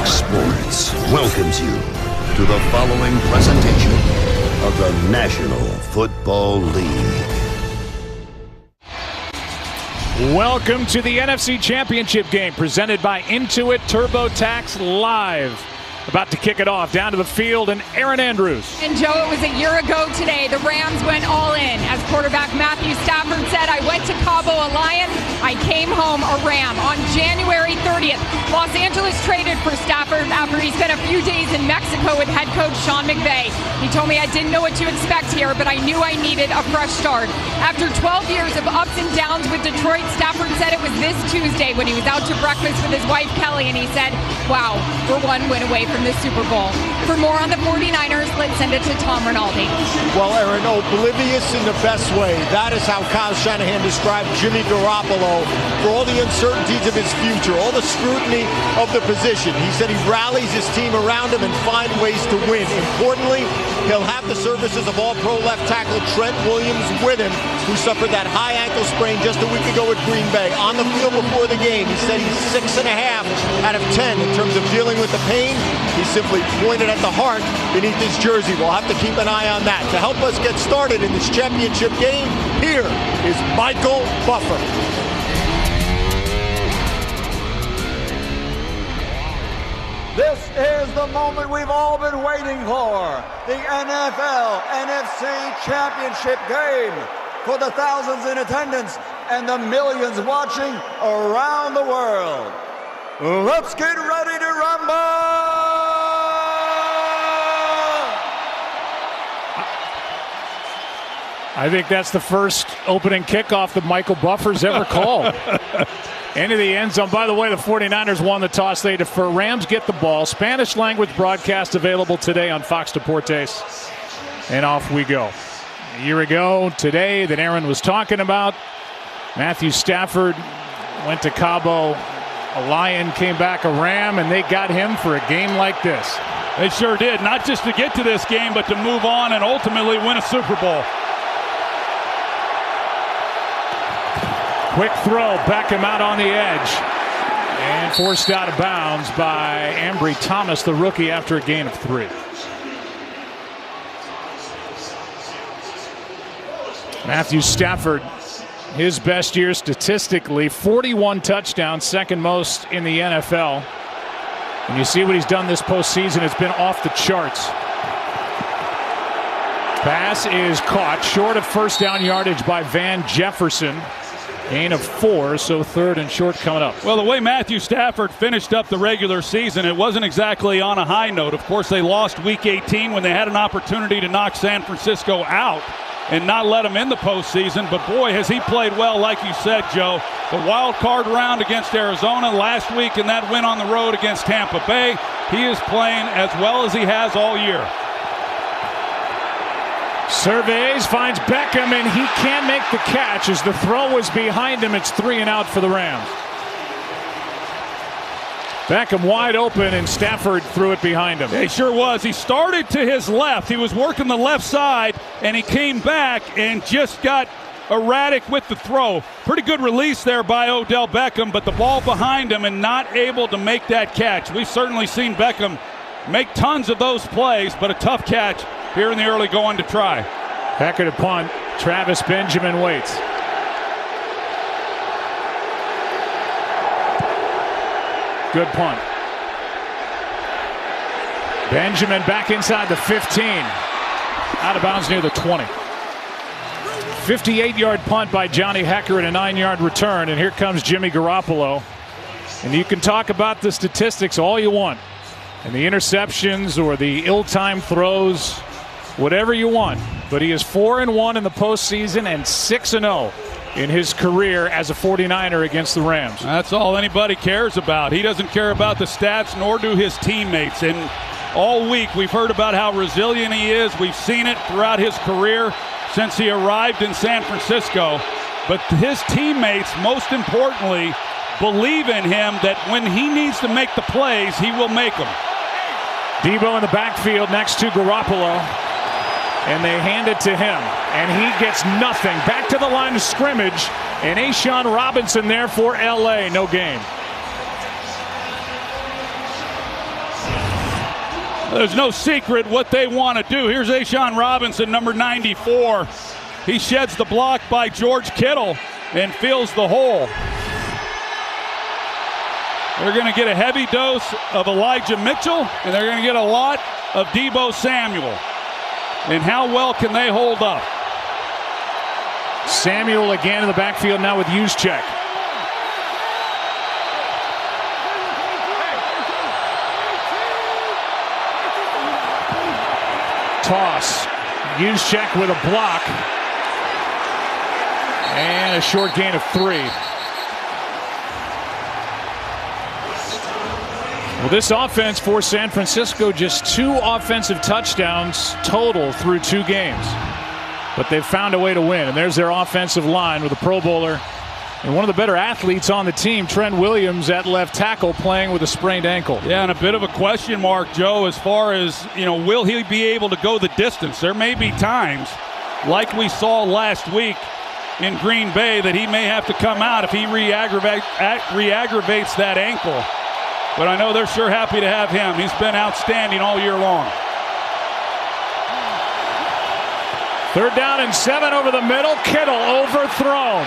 Fox Sports welcomes you to the following presentation of the National Football League. Welcome to the NFC Championship game presented by Intuit TurboTax Live. About to kick it off, down to the field, and Aaron Andrews. And Joe, it was a year ago today. The Rams went all in. As quarterback Matthew Stafford said, I went to Cabo a Lion, I came home a Ram. On January 30th, Los Angeles traded for Stafford after he spent a few days in Mexico with head coach Sean McVay. He told me I didn't know what to expect here, but I knew I needed a fresh start. After 12 years of ups and downs with Detroit, Stafford said it was this Tuesday when he was out to breakfast with his wife Kelly, and he said, wow, we're one win away from the Super Bowl. For more on the 49ers, let's send it to Tom Rinaldi. Well, Aaron, oblivious in the best way. That is how Kyle Shanahan described Jimmy Garoppolo for all the uncertainties of his future, all the scrutiny of the position. He said he rallies his team around him and finds ways to win. Importantly, he'll have the services of all-pro left tackle Trent Williams with him, who suffered that high ankle sprain just a week ago at Green Bay. On the field before the game, he said he's 6.5 out of 10 in terms of dealing with the pain. He simply pointed at the heart beneath his jersey. We'll have to keep an eye on that. To help us get started in this championship game, here is Michael Buffer. This is the moment we've all been waiting for. The NFL NFC Championship game. For the thousands in attendance and the millions watching around the world. Let's get ready to rumble! I think that's the first opening kickoff that Michael Buffer's ever called. Into the end zone. By the way, the 49ers won the toss. They defer. Rams get the ball. Spanish language broadcast available today on Fox Deportes. And off we go. A year ago today that Aaron was talking about, Matthew Stafford went to Cabo. A Lion came back a Ram, and they got him for a game like this. They sure did. Not just to get to this game, but to move on and ultimately win a Super Bowl. Quick throw, Beckham out on the edge. And forced out of bounds by Ambry Thomas, the rookie, after a gain of 3. Matthew Stafford, his best year statistically, 41 touchdowns, second most in the NFL. And you see what he's done this postseason. It's been off the charts. Pass is caught short of first down yardage by Van Jefferson. Gain of 4, so third and short coming up. Well, the way Matthew Stafford finished up the regular season, it wasn't exactly on a high note. Of course, they lost Week 18 when they had an opportunity to knock San Francisco out and not let him in the postseason. But, boy, has he played well, like you said, Joe. The wild card round against Arizona last week and that win on the road against Tampa Bay. He is playing as well as he has all year. Surveys, finds Beckham, and he can't make the catch as the throw was behind him. It's 3 and out for the Rams. Beckham wide open, and Stafford threw it behind him. He sure was. He started to his left. He was working the left side, and he came back and just got erratic with the throw. Pretty good release there by Odell Beckham, but the ball behind him and not able to make that catch. We've certainly seen Beckham make tons of those plays, but a tough catch here in the early going to try. Hacker to punt. Travis Benjamin waits. Good punt. Benjamin back inside the 15. Out of bounds near the 20. 58-yard punt by Johnny Hekker and a 9-yard return. And here comes Jimmy Garoppolo. And you can talk about the statistics all you want. And the interceptions or the ill-timed throws, whatever you want. But he is 4-1 in the postseason and 6-0 in his career as a 49er against the Rams. That's all anybody cares about. He doesn't care about the stats, nor do his teammates. And all week we've heard about how resilient he is. We've seen it throughout his career since he arrived in San Francisco. But his teammates, most importantly, believe in him that when he needs to make the plays, he will make them. Debo in the backfield next to Garoppolo. And they hand it to him. And he gets nothing. Back to the line of scrimmage. And A'Shawn Robinson there for L.A. No gain. There's no secret what they want to do. Here's Ashawn Robinson, number 94. He sheds the block by George Kittle and fills the hole. They're going to get a heavy dose of Elijah Mitchell, and they're going to get a lot of Deebo Samuel. And how well can they hold up? Samuel again in the backfield now with Juszczyk. Toss. Juszczyk with a block. And a short gain of 3. Well, this offense for San Francisco, just 2 offensive touchdowns total through 2 games. But they've found a way to win. And there's their offensive line with a Pro Bowler and one of the better athletes on the team, Trent Williams, at left tackle, playing with a sprained ankle. Yeah, and a bit of a question mark, Joe, as far as, will he be able to go the distance? There may be times, like we saw last week in Green Bay, that he may have to come out if he re-aggravates that ankle. But I know they're sure happy to have him. He's been outstanding all year long. 3rd down and 7 over the middle. Kittle overthrown.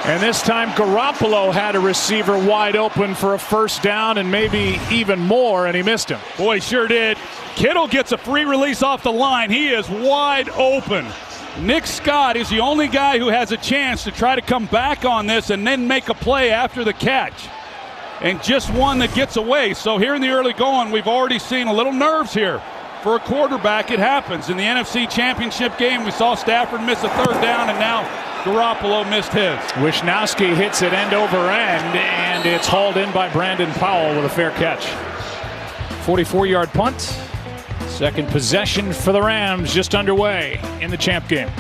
And this time Garoppolo had a receiver wide open for a 1st down and maybe even more, and he missed him. Boy, sure did. Kittle gets a free release off the line. He is wide open. Nick Scott is the only guy who has a chance to try to come back on this and then make a play after the catch. And just one that gets away. So here in the early going, we've already seen a little nerves here. For a quarterback, it happens. In the NFC Championship game, we saw Stafford miss a 3rd down, and now Garoppolo missed his. Wisnowski hits it end over end, and it's hauled in by Brandon Powell with a fair catch. 44-yard punt. 2nd possession for the Rams just underway in the champ game.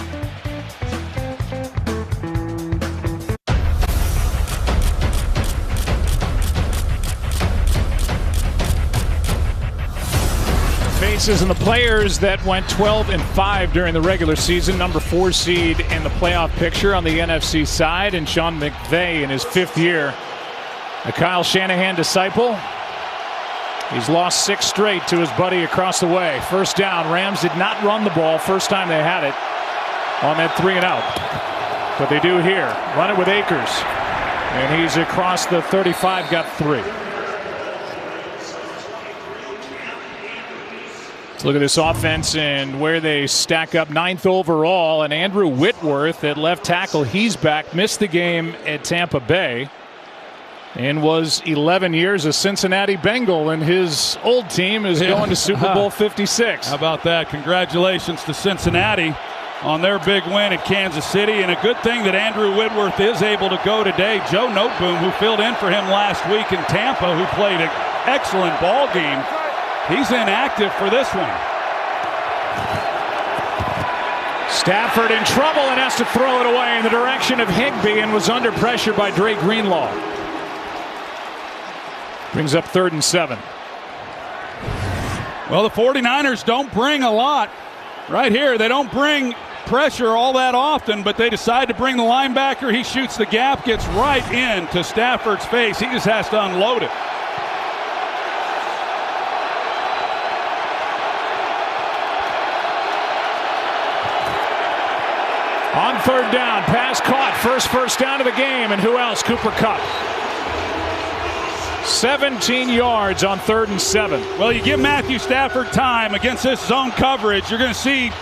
Faces and the players that went 12-5 during the regular season. Number 4 seed in the playoff picture on the NFC side, and Sean McVay in his 5th year. A Kyle Shanahan disciple. He's lost 6 straight to his buddy across the way. 1st down. Rams did not run the ball first time they had it on that 3-and-out. But they do here. Run it with Akers. And he's across the 35, got 3. Look at this offense and where they stack up. 9th overall, and Andrew Whitworth at left tackle. He's back. Missed the game at Tampa Bay and was 11 years a Cincinnati Bengal, and his old team is going to Super Bowl 56. How about that? Congratulations to Cincinnati on their big win at Kansas City, and a good thing that Andrew Whitworth is able to go today. Joe Noteboom, who filled in for him last week in Tampa, who played an excellent ball game, he's inactive for this one. Stafford in trouble and has to throw it away in the direction of Higbee, and was under pressure by Dre Greenlaw. Brings up 3rd and 7. Well, the 49ers don't bring a lot right here. They don't bring pressure all that often, but they decide to bring the linebacker. He shoots the gap, gets right into Stafford's face. He just has to unload it. On 3rd down, pass caught. First down of the game, and who else? Cooper Kupp. 17 yards on 3rd and 7. Well, you give Matthew Stafford time against this zone coverage. You're going to see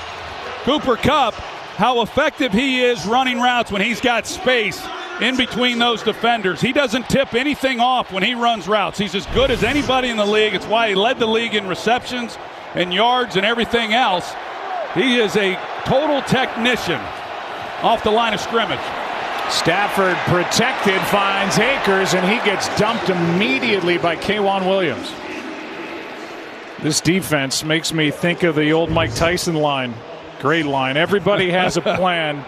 Cooper Kupp, how effective he is running routes when he's got space in between those defenders. He doesn't tip anything off when he runs routes. He's as good as anybody in the league. It's why he led the league in receptions and yards and everything else. He is a total technician off the line of scrimmage. Stafford protected, finds Akers, and he gets dumped immediately by K'Wan Williams. This defense makes me think of the old Mike Tyson line. Great line. Everybody has a plan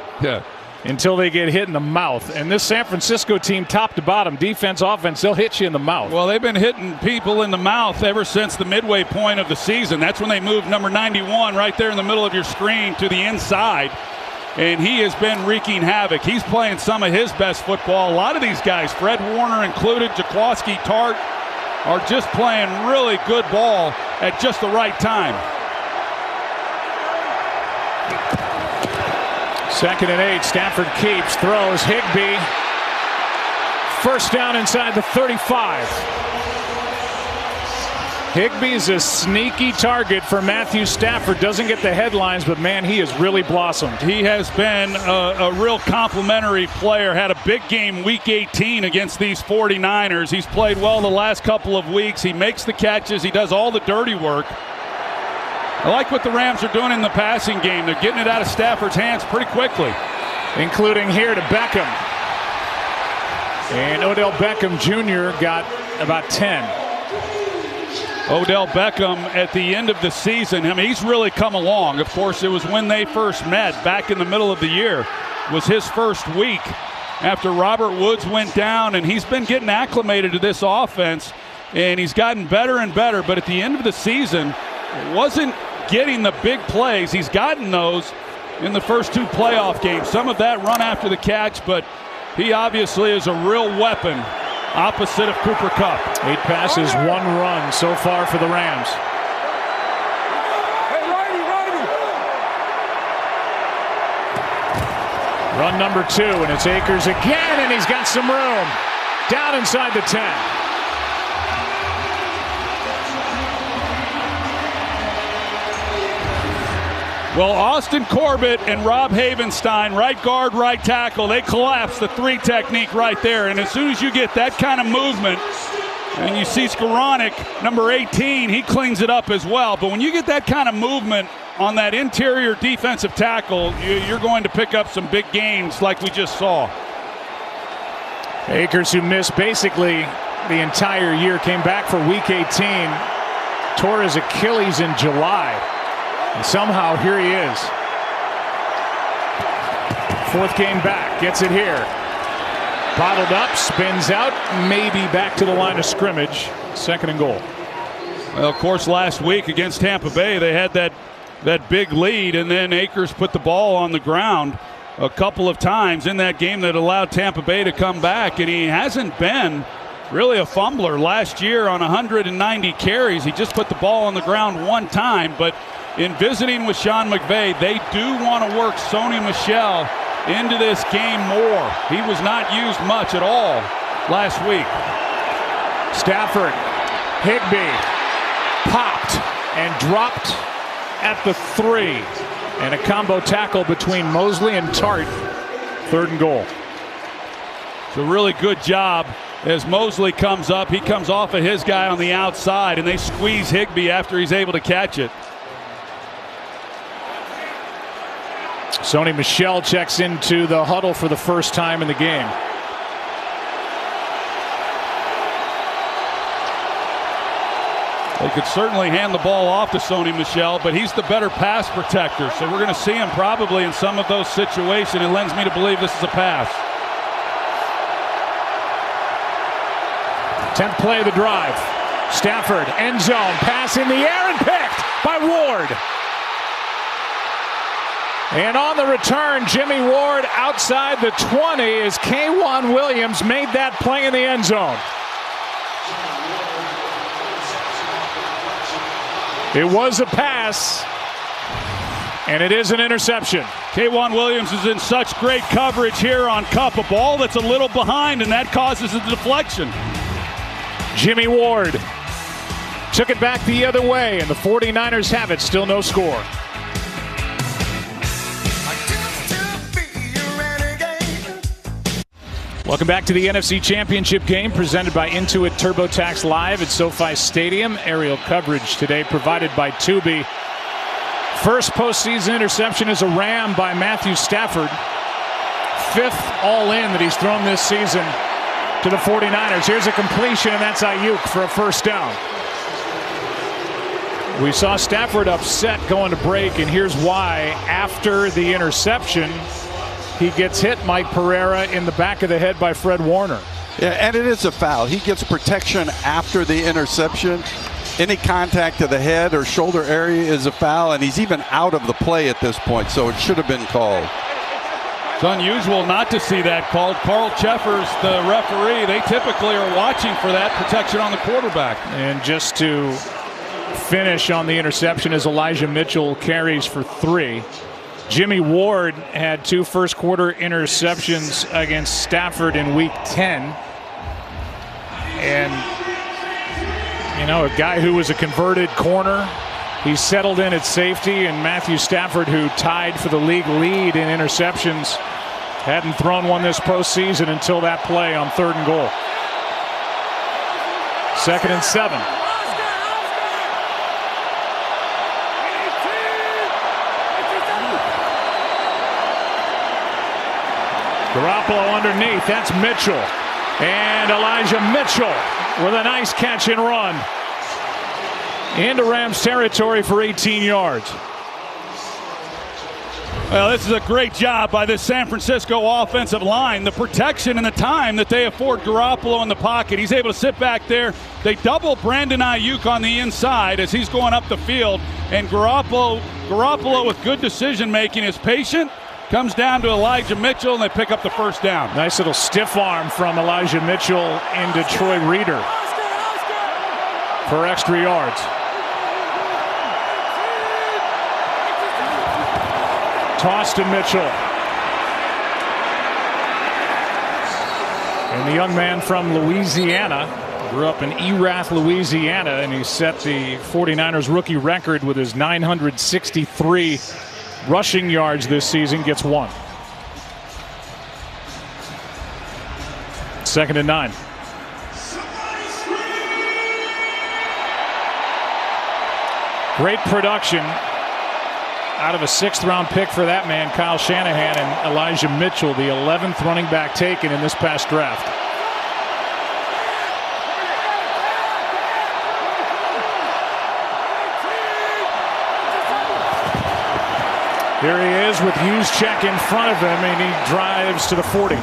until they get hit in the mouth. And this San Francisco team, top to bottom, defense, offense, they'll hit you in the mouth. Well, they've been hitting people in the mouth ever since the midway point of the season. That's when they moved number 91 right there in the middle of your screen to the inside. And he has been wreaking havoc. He's playing some of his best football. A lot of these guys, Fred Warner included, Jaquiski Tartt, are just playing really good ball at just the right time. 2nd and 8. Stafford keeps, throws. Higbee. First down inside the 35. Higbee's a sneaky target for Matthew Stafford. Doesn't get the headlines, but man, he has really blossomed. He has been a real complimentary player. Had a big game week 18 against these 49ers. He's played well the last couple of weeks. He makes the catches. He does all the dirty work. I like what the Rams are doing in the passing game. They're getting it out of Stafford's hands pretty quickly. Including here to Beckham. And Odell Beckham Jr. got about 10. Odell Beckham at the end of the season, I mean, he's really come along. Of course, it was when they first met back in the middle of the year. Was his first week after Robert Woods went down, and he's been getting acclimated to this offense, and he's gotten better and better. But at the end of the season, wasn't getting the big plays. He's gotten those in the first 2 playoff games. Some of that run after the catch, but he obviously is a real weapon opposite of Cooper Kupp. 8 passes, 1 run so far for the Rams. Run number 2, and it's Akers again, and he's got some room. Down inside the 10. Well, Austin Corbett and Rob Havenstein, right guard, right tackle, they collapse the 3 technique right there. And as soon as you get that kind of movement, and you see Skoranek, number 18, he cleans it up as well. But when you get that kind of movement on that interior defensive tackle, you're going to pick up some big gains like we just saw. Akers, who missed basically the entire year, came back for week 18, tore his Achilles in July. And somehow here he is. 4th game back, gets it here. Bottled up, spins out, maybe back to the line of scrimmage. 2nd and goal. Well, of course, last week against Tampa Bay, they had that big lead, and then Akers put the ball on the ground a couple of times in that game that allowed Tampa Bay to come back, and he hasn't been really a fumbler. Last year on 190 carries, he just put the ball on the ground 1 time, but in visiting with Sean McVay, they do want to work Sony Michel into this game more. He was not used much at all last week. Stafford, Higbee, popped and dropped at the 3. And a combo tackle between Mosley and Tart. 3rd and goal. It's a really good job as Mosley comes up. He comes off of his guy on the outside, and they squeeze Higbee after he's able to catch it. Sony Michel checks into the huddle for the first time in the game. They could certainly hand the ball off to Sony Michel, but he's the better pass protector. So we're going to see him probably in some of those situations. It lends me to believe this is a pass. 10th play of the drive. Stafford, end zone, pass in the air and picked by Ward. And on the return, Jimmy Ward outside the 20 as K'Wan Williams made that play in the end zone. It was a pass, and it is an interception. K'Wan Williams is in such great coverage here on Kupp. A ball that's a little behind, and that causes a deflection. Jimmy Ward took it back the other way, and the 49ers have it. Still no score. Welcome back to the NFC Championship game presented by Intuit TurboTax Live at SoFi Stadium. Aerial coverage today provided by Tubi. First postseason interception is a Ram by Matthew Stafford. 5th all-in that he's thrown this season to the 49ers. Here's a completion, and that's Ayuk for a first down. We saw Stafford upset going to break, and here's why. After the interception, he gets hit, Mike Pereira, in the back of the head by Fred Warner. Yeah, and it is a foul. He gets protection after the interception. Any contact to the head or shoulder area is a foul, and he's even out of the play at this point, so it should have been called. It's unusual not to see that called. Carl Cheffers, the referee, they typically are watching for that protection on the quarterback. And just to finish on the interception as Elijah Mitchell carries for 3. Jimmy Ward had 2 first-quarter interceptions against Stafford in Week 10. And, you know, a guy who was a converted corner, he settled in at safety, and Matthew Stafford, who tied for the league lead in interceptions, hadn't thrown one this postseason until that play on 3rd and goal. 2nd and 7. Garoppolo underneath. That's Mitchell. And Elijah Mitchell with a nice catch and run into Rams territory for 18 yards. Well, this is a great job by this San Francisco offensive line. The protection and the time that they afford Garoppolo in the pocket. He's able to sit back there. They double Brandon Ayuk on the inside as he's going up the field. And Garoppolo with good decision making is patient. Comes down to Elijah Mitchell, and they pick up the first down. Nice little stiff arm from Elijah Mitchell into Troy Reeder for extra yards. Toss to Mitchell. And the young man from Louisiana grew up in Erath, Louisiana, and he set the 49ers rookie record with his 963 rushing yards this season. Gets 1. 2nd and 9. Great production out of a 6th-round pick for that man, Kyle Shanahan, and Elijah Mitchell, the 11th running back taken in this past draft. Here he is with Juszczyk in front of him, and he drives to the 40.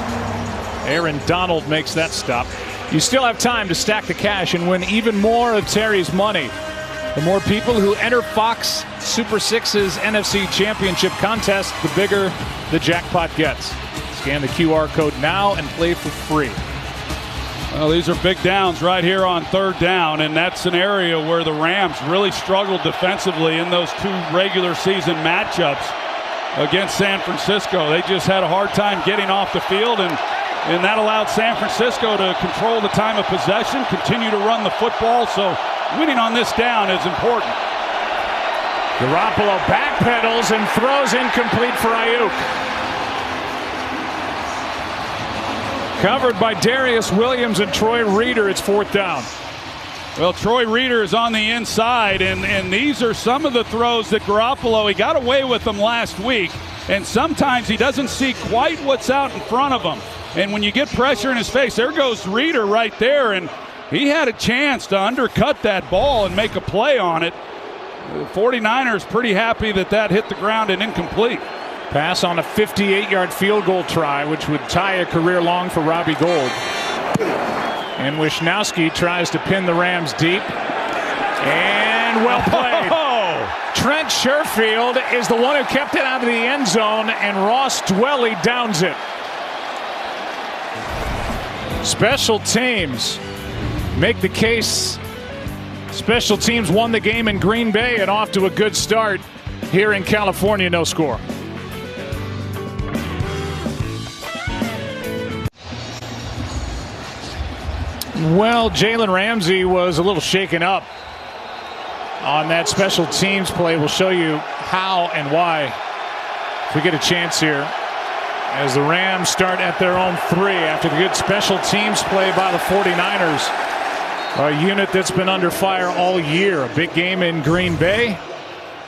Aaron Donald makes that stop. You still have time to stack the cash and win even more of Terry's money. The more people who enter Fox Super 6's NFC Championship contest, the bigger the jackpot gets. Scan the QR code now and play for free. Well, these are big downs right here on 3rd down, and that's an area where the Rams really struggled defensively in those 2 regular season matchups against San Francisco. They just had a hard time getting off the field, and that allowed San Francisco to control the time of possession, continue to run the football, so winning on this down is important. Garoppolo backpedals and throws incomplete for Ayuk. Covered by Darius Williams and Troy Reeder. It's 4th down. Well, Troy Reeder is on the inside, and these are some of the throws that Garoppolo, he got away with them last week, and sometimes he doesn't see quite what's out in front of him. And when you get pressure in his face, there goes Reeder right there, and he had a chance to undercut that ball and make a play on it. The 49ers pretty happy that hit the ground and incomplete. Pass on a 58-yard field goal try, which would tie a career long for Robbie Gould. And Wisnowski tries to pin the Rams deep. And well played. Trent Sherfield is the one who kept it out of the end zone, and Ross Dwelly downs it. Special teams make the case. Special teams won the game in Green Bay and off to a good start here in California. No score. Well, Jalen Ramsey was a little shaken up on that special teams play. We'll show you how and why if we get a chance here, as the Rams start at their own 3 after the good special teams play by the 49ers. A unit that's been under fire all year. A big game in Green Bay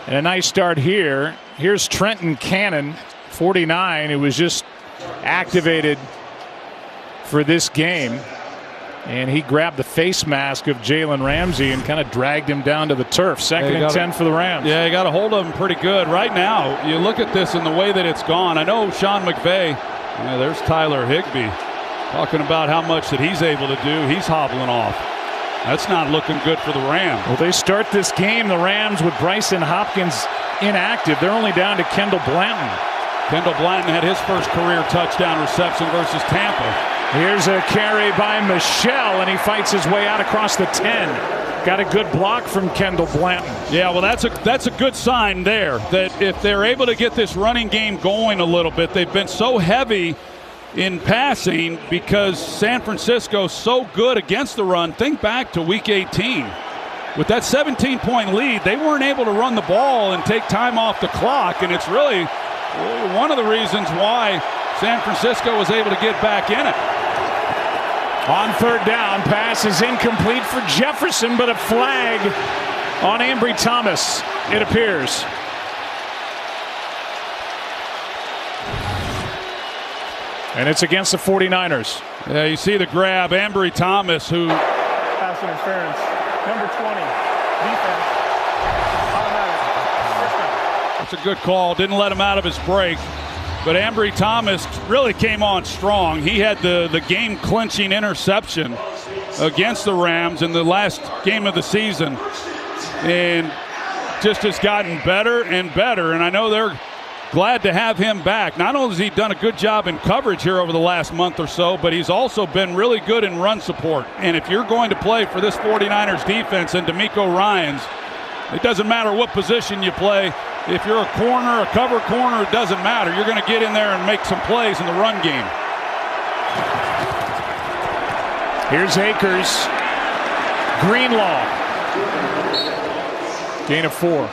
and a nice start here. Here's Trenton Cannon, 49, who was just activated for this game. And he grabbed the face mask of Jalen Ramsey and kind of dragged him down to the turf. 2nd and 10 for the Rams. Yeah, he got a hold of him pretty good. Right now, you look at this and the way that it's gone. I know Sean McVay, there's Tyler Higbee, talking about how much that he's able to do. He's hobbling off. That's not looking good for the Rams. Well, they start this game, the Rams, with Bryson Hopkins inactive. They're only down to Kendall Blanton. Kendall Blanton had his first career touchdown reception versus Tampa. Here's a carry by Michelle, and he fights his way out across the 10. Got a good block from Kendall Blanton. Yeah, well, that's a good sign there that if they're able to get this running game going a little bit, they've been so heavy in passing because San Francisco's so good against the run. Think back to Week 18. With that 17-point lead, they weren't able to run the ball and take time off the clock, and it's really one of the reasons why San Francisco was able to get back in it. On third down, pass is incomplete for Jefferson, but a flag on Ambry Thomas, it appears. And it's against the 49ers. Yeah, you see the grab. Ambry Thomas, who... Pass interference. Number 20. Defense. Automatic. That's a good call. Didn't let him out of his break. But Ambry Thomas really came on strong. He had the game-clinching interception against the Rams in the last game of the season. And just has gotten better and better. And I know they're glad to have him back. Not only has he done a good job in coverage here over the last month or so, but he's also been really good in run support. And if you're going to play for this 49ers defense and DeMeco Ryans, it doesn't matter what position you play. If you're a corner, a cover corner, it doesn't matter. You're going to get in there and make some plays in the run game. Here's Akers. Greenlaw. Gain of 4.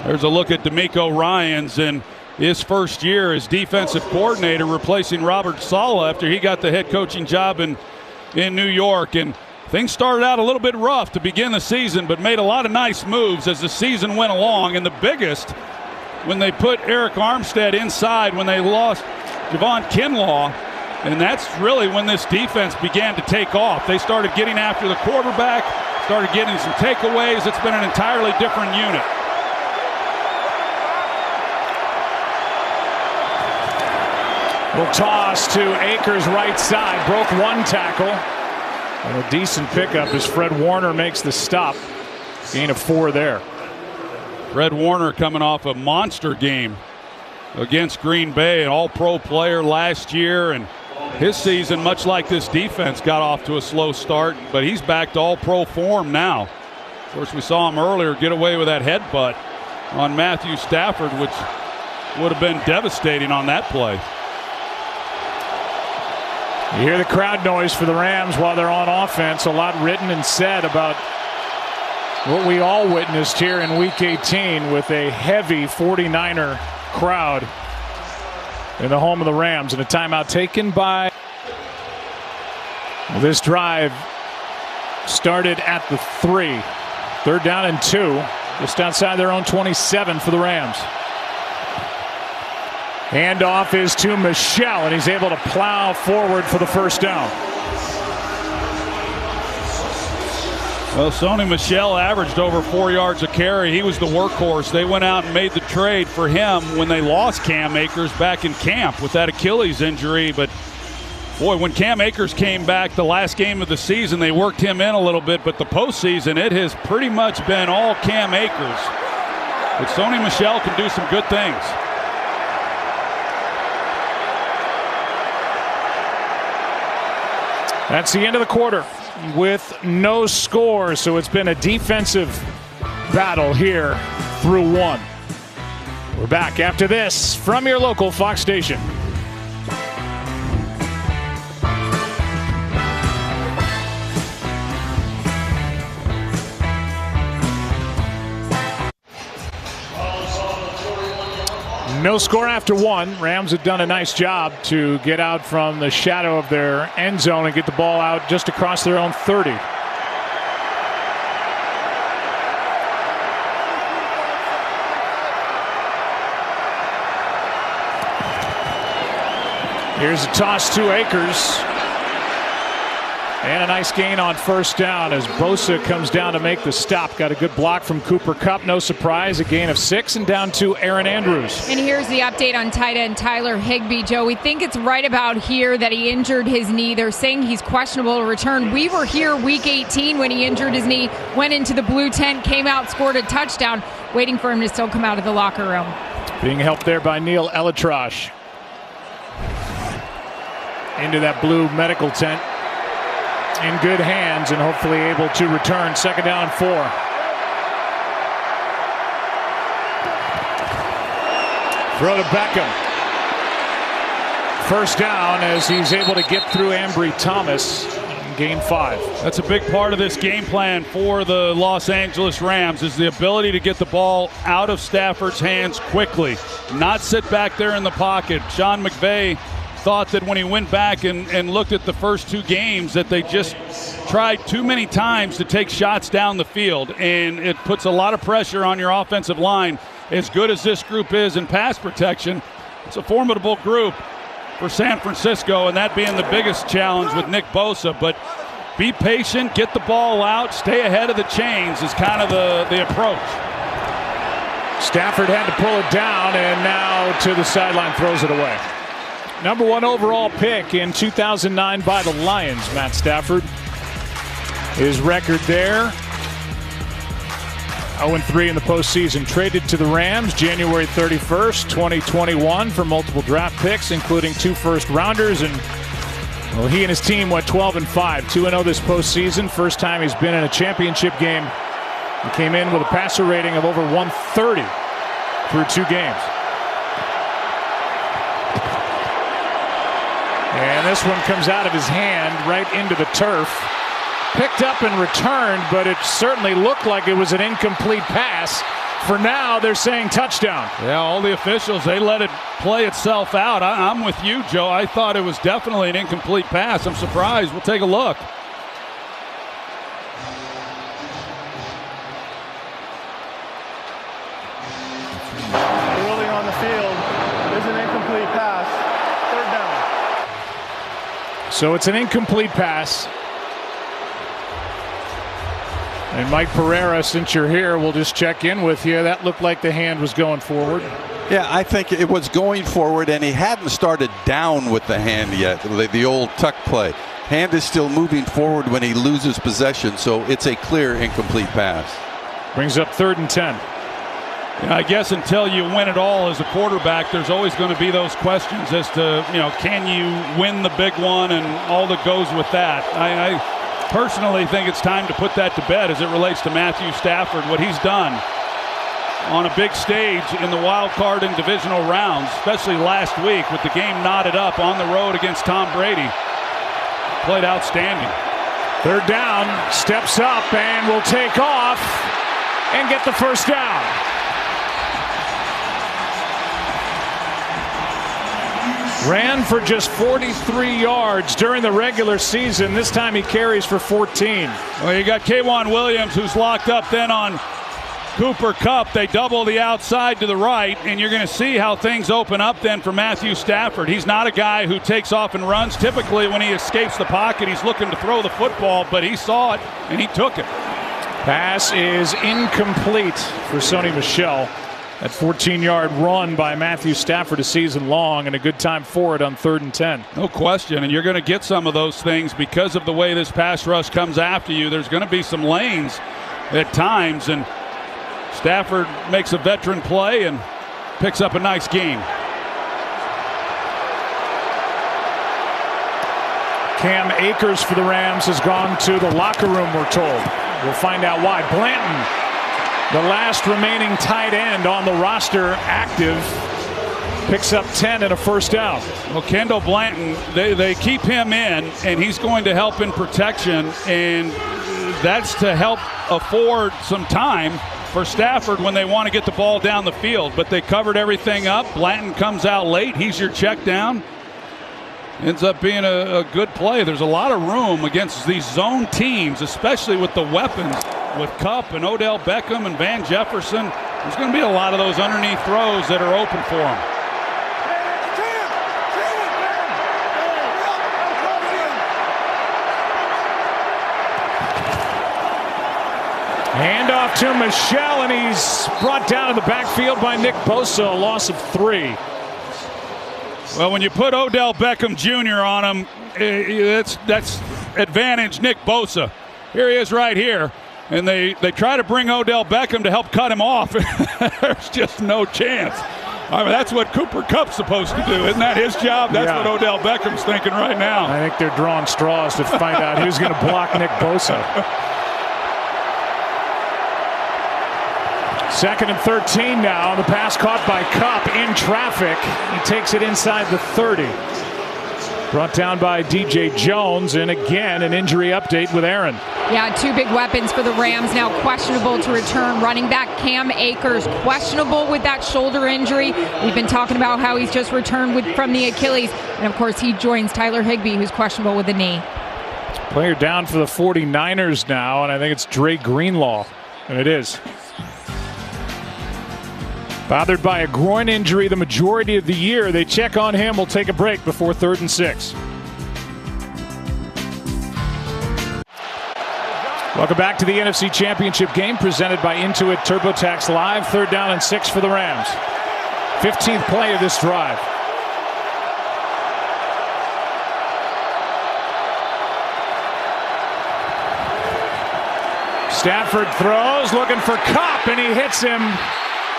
There's a look at DeMeco Ryans in his first year as defensive coordinator, replacing Robert Saleh after he got the head coaching job in New York. And things started out a little bit rough to begin the season, but made a lot of nice moves as the season went along. And the biggest, when they put Eric Armstead inside, when they lost Javon Kinlaw, and that's really when this defense began to take off. They started getting after the quarterback, started getting some takeaways. It's been an entirely different unit. Will toss to Akers' right side. Broke one tackle. And a decent pickup as Fred Warner makes the stop. Gain of 4 there. Fred Warner coming off a monster game against Green Bay, an all-pro player last year. And his season, much like this defense, got off to a slow start. But he's back to all-pro form now. Of course, we saw him earlier get away with that headbutt on Matthew Stafford, which would have been devastating on that play. You hear the crowd noise for the Rams while they're on offense. A lot written and said about what we all witnessed here in Week 18 with a heavy 49er crowd in the home of the Rams. And a timeout taken by... This drive started at the 3. 3rd down and 2. Just outside their own 27 for the Rams. Handoff is to Michelle, and he's able to plow forward for the first down. Well, Sony Michel averaged over 4 yards a carry. He was the workhorse. They went out and made the trade for him when they lost Cam Akers back in camp with that Achilles injury. But, boy, when Cam Akers came back the last game of the season, they worked him in a little bit. But the postseason, it has pretty much been all Cam Akers. But Sony Michel can do some good things. That's the end of the quarter with no score, so it's been a defensive battle here through 1. We're back after this from your local Fox station. No score after 1. Rams have done a nice job to get out from the shadow of their end zone and get the ball out just across their own 30. Here's a toss to Akers. And a nice gain on first down as Bosa comes down to make the stop. Got a good block from Cooper Kupp. No surprise. A gain of 6 and down to Aaron Andrews. And here's the update on tight end Tyler Higbee. Joe, we think it's right about here that he injured his knee. They're saying he's questionable to return. We were here Week 18 when he injured his knee, went into the blue tent, came out, scored a touchdown. waiting for him to still come out of the locker room. Being helped there by Neil Elitrosh. Into that blue medical tent. In good hands and hopefully able to return. 2nd down and 4. Throw to Beckham. 1st down as he's able to get through Ambry Thomas and gain 5. That's a big part of this game plan for the Los Angeles Rams, is the ability to get the ball out of Stafford's hands quickly, not sit back there in the pocket. Sean McVay thought that when he went back and looked at the first 2 games that they just tried too many times to take shots down the field, and it puts a lot of pressure on your offensive line. As good as this group is in pass protection, it's a formidable group for San Francisco, and that being the biggest challenge with Nick Bosa. But be patient, get the ball out, stay ahead of the chains is kind of the approach. Stafford had to pull it down, and now to the sideline, throws it away. Number 1 overall pick in 2009 by the Lions, Matt Stafford. His record there, 0-3 in the postseason. Traded to the Rams January 31st, 2021 for multiple draft picks, including 2 first-rounders. And well, he and his team went 12-5, 2-0 this postseason. First time he's been in a championship game. He came in with a passer rating of over 130 through 2 games. And this one comes out of his hand right into the turf. Picked up and returned, but it certainly looked like it was an incomplete pass. For now, they're saying touchdown. Yeah, all the officials, they let it play itself out. I'm with you, Joe. I thought it was definitely an incomplete pass. I'm surprised. We'll take a look. Early on the field is an incomplete pass. 3rd down. So it's an incomplete pass. And Mike Pereira, since you're here, we'll just check in with you. That looked like the hand was going forward. Yeah, I think it was going forward, and he hadn't started down with the hand yet, the old tuck play. Hand is still moving forward when he loses possession, so it's a clear incomplete pass. Brings up 3rd and 10. Yeah, I guess until you win it all as a quarterback, there's always going to be those questions as to, can you win the big one and all that goes with that. I personally think it's time to put that to bed as it relates to Matthew Stafford. What he's done on a big stage in the wild card and divisional rounds, especially last week with the game knotted up on the road against Tom Brady, played outstanding. 3rd down, steps up and will take off and get the 1st down. Ran for just 43 yards during the regular season. This time he carries for 14. Well, you got K'Wan Williams, who's locked up then on Cooper Kupp. They double the outside to the right, and you're going to see how things open up then for Matthew Stafford. He's not a guy who takes off and runs. Typically, when he escapes the pocket, he's looking to throw the football, but he saw it, and he took it. Pass is incomplete for Sony Michel. That 14-yard run by Matthew Stafford a season long, and a good time for it on 3rd and 10. No question, and you're going to get some of those things because of the way this pass rush comes after you. There's going to be some lanes at times, and Stafford makes a veteran play and picks up a nice gain. Cam Akers for the Rams has gone to the locker room, we're told. We'll find out why. Blanton, the last remaining tight end on the roster, active, picks up 10 and a 1st down. Well, Kendall Blanton, they keep him in, and he's going to help in protection, and that's to help afford some time for Stafford when they want to get the ball down the field. But they covered everything up. Blanton comes out late. He's your check down. Ends up being a good play. There's a lot of room against these zone teams, especially with the weapons. With Kupp and Odell Beckham and Van Jefferson, there's going to be a lot of those underneath throws that are open for him. Handoff to Michel, and he's brought down in the backfield by Nick Bosa, a loss of 3. Well, when you put Odell Beckham Jr. on him, that's advantage Nick Bosa. Here he is right here. and they try to bring Odell Beckham to help cut him off. There's just no chance. I mean, that's what Cooper Kupp's supposed to do. Isn't that his job? That's what Odell Beckham's thinking right now. I think they're drawing straws to find out who's going to block Nick Bosa. 2nd and 13 now. The pass caught by Kupp in traffic. He takes it inside the 30. Brought down by DJ Jones, and again an injury update with Aaron. Yeah, 2 big weapons for the Rams now questionable to return. Running back Cam Akers questionable with that shoulder injury. We've been talking about how he's just returned from the Achilles. And of course he joins Tyler Higbee, who's questionable with the knee. Player down for the 49ers now, and I think it's Dre Greenlaw. And it is. Bothered by a groin injury the majority of the year. They check on him. We'll take a break before 3rd and 6. Welcome back to the NFC Championship game presented by Intuit TurboTax Live. 3rd down and 6 for the Rams. 15th play of this drive. Stafford throws, looking for Kupp, and he hits him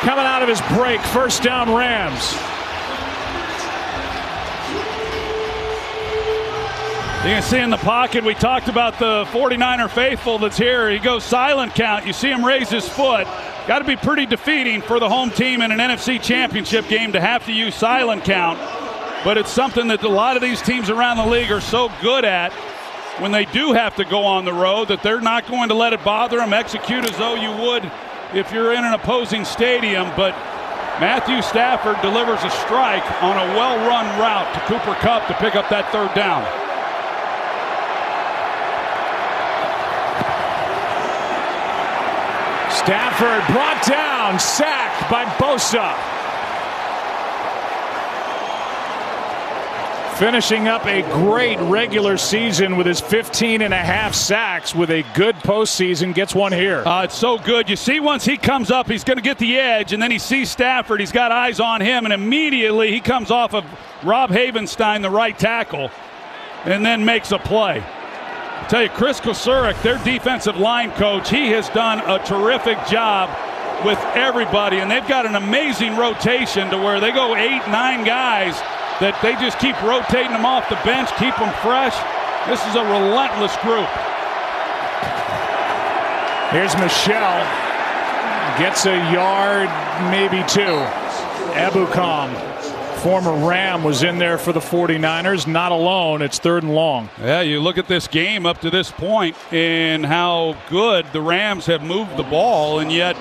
coming out of his break. 1st down, Rams. You can see in the pocket, we talked about the 49er faithful that's here. He goes silent count. You see him raise his foot. Got to be pretty defeating for the home team in an NFC Championship game to have to use silent count. But it's something that a lot of these teams around the league are so good at when they do have to go on the road that they're not going to let it bother them, execute as though you would if you're in an opposing stadium. But Matthew Stafford delivers a strike on a well-run route to Cooper Kupp to pick up that 3rd down. Stafford brought down, sacked by Bosa. Finishing up a great regular season with his 15.5 sacks with a good postseason. Gets one here. It's so good. You see, once he comes up, he's going to get the edge, and then he sees Stafford. He's got eyes on him, and immediately he comes off of Rob Havenstein, the right tackle, and then makes a play. I tell you, Chris Kosurik, their defensive line coach, he has done a terrific job with everybody, and they've got an amazing rotation to where they go 8, 9 guys that they just keep rotating them off the bench, keep them fresh. This is a relentless group. Here's Michelle. Gets a yard, maybe 2. Ebukam, former Ram, was in there for the 49ers. Not alone. It's 3rd and long. Yeah, you look at this game up to this point and how good the Rams have moved the ball, and yet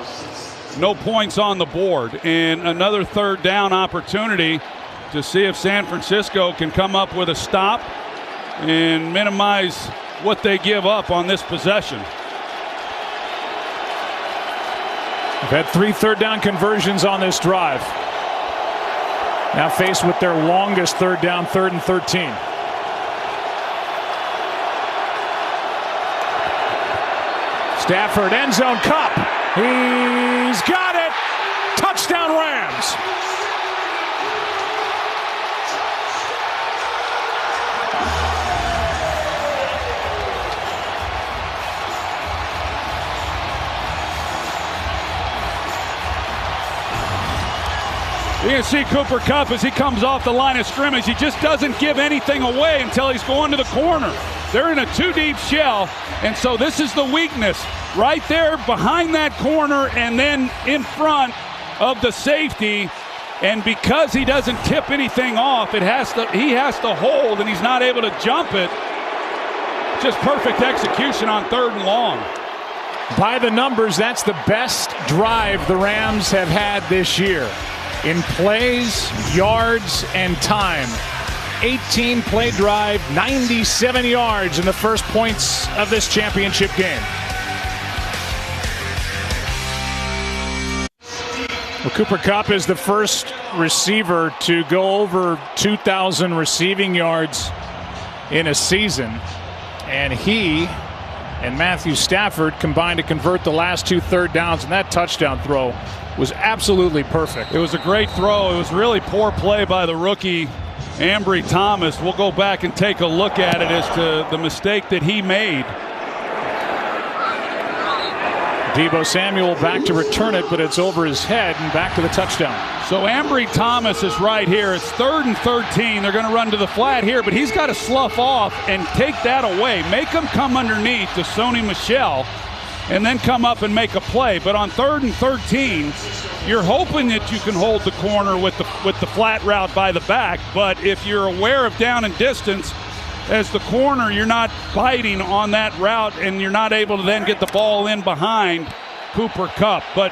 no points on the board. And another 3rd down opportunity to see if San Francisco can come up with a stop and minimize what they give up on this possession. We've had 3 3rd down conversions on this drive. Now faced with their longest 3rd down, 3rd and 13. Stafford, end zone, Kupp. He's got it. Touchdown, Rams. You can see Cooper Kupp as he comes off the line of scrimmage. He just doesn't give anything away until he's going to the corner. They're in a 2-deep shell, and so this is the weakness. Right there behind that corner and then in front of the safety. And because he doesn't tip anything off, he has to hold, and he's not able to jump it. Just perfect execution on 3rd and long. By the numbers, that's the best drive the Rams have had this year. In plays, yards, and time. 18-play drive, 97 yards in the first points of this championship game. Well, Cooper Kupp is the first receiver to go over 2,000 receiving yards in a season. And he and Matthew Stafford combined to convert the last 2 3rd downs, and that touchdown throw was absolutely perfect. It was a great throw. It was really poor play by the rookie, Ambry Thomas. We'll go back and take a look at it as to the mistake that he made. Deebo Samuel back to return it, but it's over his head and back to the touchdown. So Ambry Thomas is right here. It's 3rd and 13. They're going to run to the flat here, but he's got to slough off and take that away. Make him come underneath to Sony Michel and then come up and make a play. But on 3rd and 13, you're hoping that you can hold the corner with the flat route by the back. But if you're aware of down and distance, as the corner, you're not fighting on that route, and you're not able to then get the ball in behind Cooper Kupp. But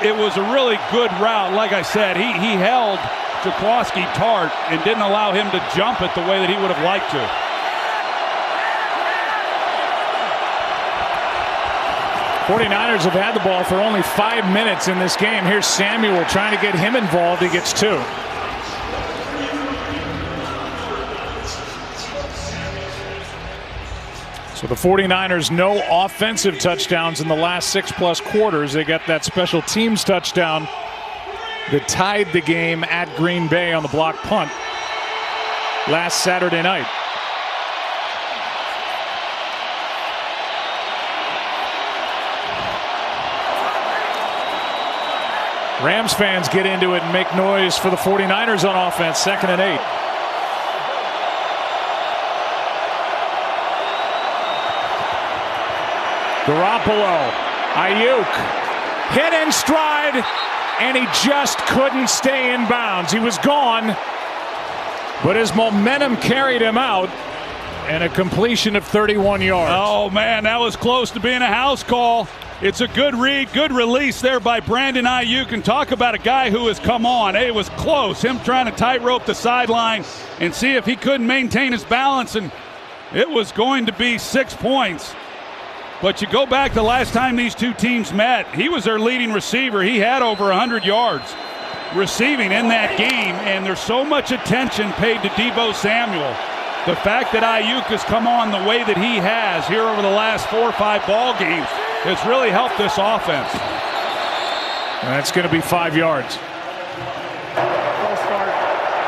it was a really good route. Like I said, he held Jaquiski Tartt and didn't allow him to jump it the way that he would have liked to. '49ers have had the ball for only 5 minutes in this game. Here's Samuel trying to get him involved. He gets 2. So the 49ers, no offensive touchdowns in the last 6+ quarters. They got that special teams touchdown that tied the game at Green Bay on the block punt last Saturday night. Rams fans get into it and make noise for the 49ers on offense. 2nd and 8. Garoppolo, Ayuk, hit in stride, and he just couldn't stay in bounds. He was gone, but his momentum carried him out, and a completion of 31 yards. Oh, man, that was close to being a house call. It's a good read, good release there by Brandon Ayuk, and talk about a guy who has come on. It was close, him trying to tightrope the sideline and see if he couldn't maintain his balance, and it was going to be 6 points. But you go back the last time these two teams met, he was their leading receiver. He had over 100 yards receiving in that game, and there's so much attention paid to Deebo Samuel. The fact that Ayuk has come on the way that he has here over the last 4 or 5 ball games has really helped this offense. And that's going to be 5 yards. False start,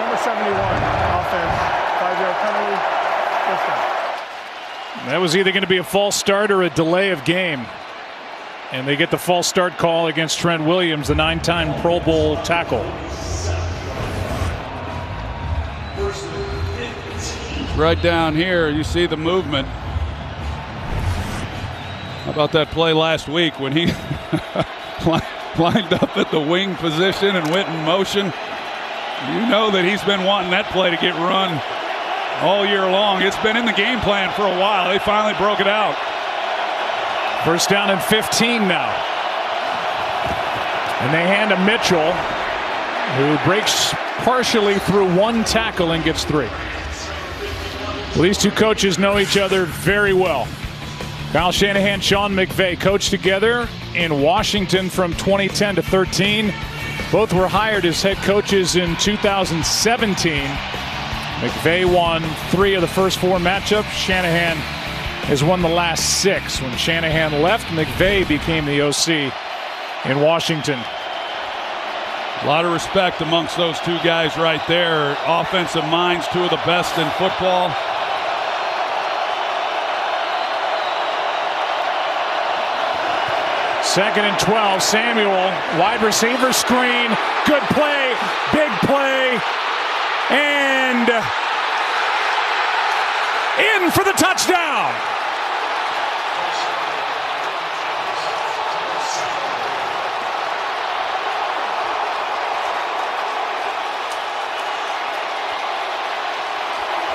number 71, offense, 5-yard penalty, first down. That was either going to be a false start or a delay of game. And they get the false start call against Trent Williams, the 9-time Pro Bowl tackle. Right down here, you see the movement. How about that play last week when he lined up at the wing position and went in motion? You know that he's been wanting that play to get run all year long. It's been in the game plan for a while. They finally broke it out. First down and 15 now. And they hand to Mitchell, who breaks partially through 1 tackle and gets 3. Well, these two coaches know each other very well. Kyle Shanahan, Sean McVay coached together in Washington from 2010 to 13. Both were hired as head coaches in 2017. McVay won 3 of the first 4 matchups. Shanahan has won the last 6. When Shanahan left, McVay became the OC in Washington. A lot of respect amongst those two guys right there. Offensive minds, 2 of the best in football. Second and 12, Samuel, wide receiver screen, good play, big play, and in for the touchdown.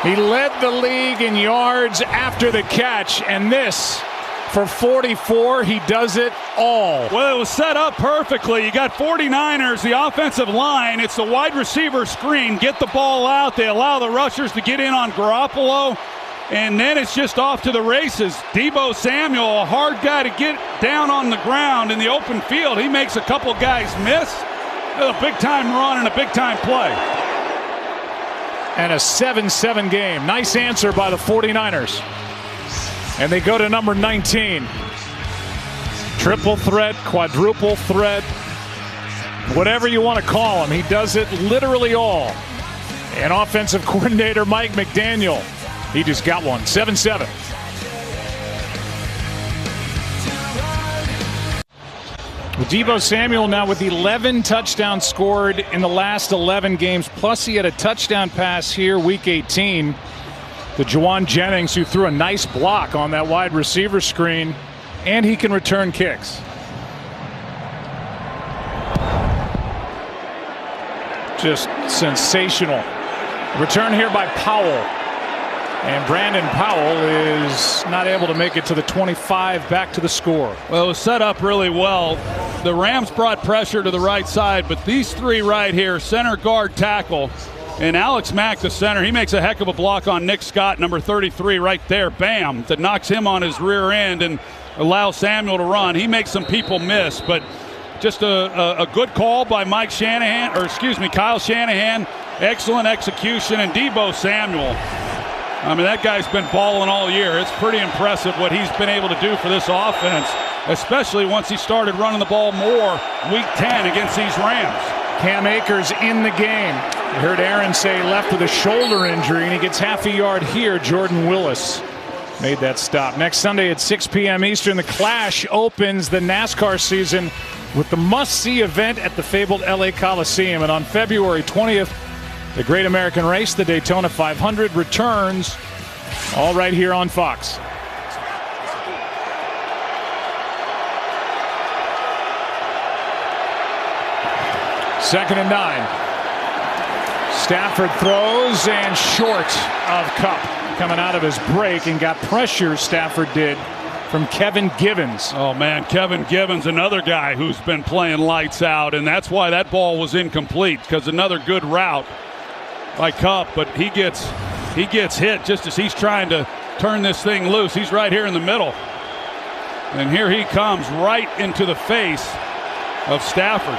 He led the league in yards after the catch, and this, for 44, he does it all. Well, it was set up perfectly. You got 49ers, the offensive line. It's the wide receiver screen. Get the ball out. They allow the rushers to get in on Garoppolo, and then it's just off to the races. Deebo Samuel, a hard guy to get down on the ground in the open field. He makes a couple guys miss. A big-time run and a big-time play. And a 7-7 game. Nice answer by the 49ers. And they go to number 19. Triple threat, quadruple threat, whatever you want to call him. He does it literally all. And offensive coordinator Mike McDaniel, he just got one. 7-7. Deebo Samuel now with 11 touchdowns scored in the last 11 games. Plus he had a touchdown pass here week 18 to Juwan Jennings, who threw a nice block on that wide receiver screen, and he can return kicks. Just sensational. Return here by Powell. And Brandon Powell is not able to make it to the 25, back to the score. Well, it was set up really well. The Rams brought pressure to the right side, but these three right here, center, guard, tackle, and Alex Mack, the center, he makes a heck of a block on Nick Scott, number 33, right there. Bam! That knocks him on his rear end and allows Samuel to run. He makes some people miss, but just a good call by Kyle Shanahan. Excellent execution, and Deebo Samuel. I mean, that guy's been balling all year. It's pretty impressive what he's been able to do for this offense, especially once he started running the ball more week 10 against these Rams. Cam Akers in the game. You heard Aaron say left with a shoulder injury, and he gets half a yard here. Jordan Willis made that stop. Next Sunday at 6 p.m. Eastern, the Clash opens the NASCAR season with the must-see event at the fabled LA Coliseum. And on February 20th, the Great American Race, the Daytona 500, returns, all right here on Fox. Second and 9. Stafford throws and short of Kupp. Coming out of his break and got pressure, Stafford did, from Kevin Givens. Oh, man, Kevin Givens, another guy who's been playing lights out, and that's why that ball was incomplete, because another good route by Kupp, but he gets hit just as he's trying to turn this thing loose. He's right here in the middle, and here he comes right into the face of Stafford.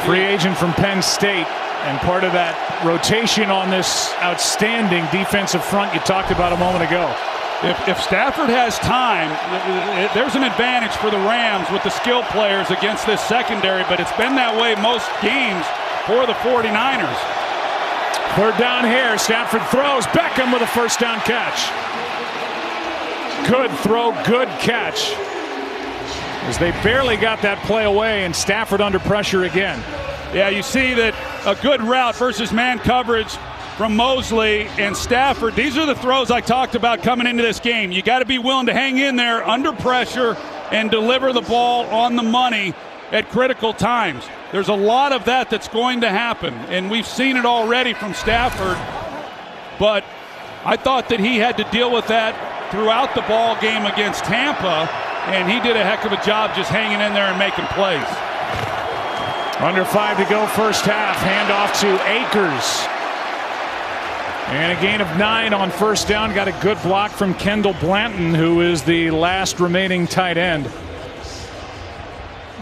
Free agent from Penn State, and part of that rotation on this outstanding defensive front you talked about a moment ago. If Stafford has time, there's an advantage for the Rams with the skill players against this secondary, but it's been that way most games for the 49ers. Third down here. Stafford throws. Beckham with a first down catch. Good throw, good catch. As they barely got that play away, and Stafford under pressure again. Yeah, you see that a good route versus man coverage from Mosley and Stafford. These are the throws I talked about coming into this game. You got to be willing to hang in there under pressure and deliver the ball on the money at critical times. There's a lot of that that's going to happen, and we've seen it already from Stafford, but I thought that he had to deal with that throughout the ball game against Tampa, and he did a heck of a job just hanging in there and making plays. Under 5 to go first half. Handoff to Akers. And a gain of 9 on first down. Got a good block from Kendall Blanton, who is the last remaining tight end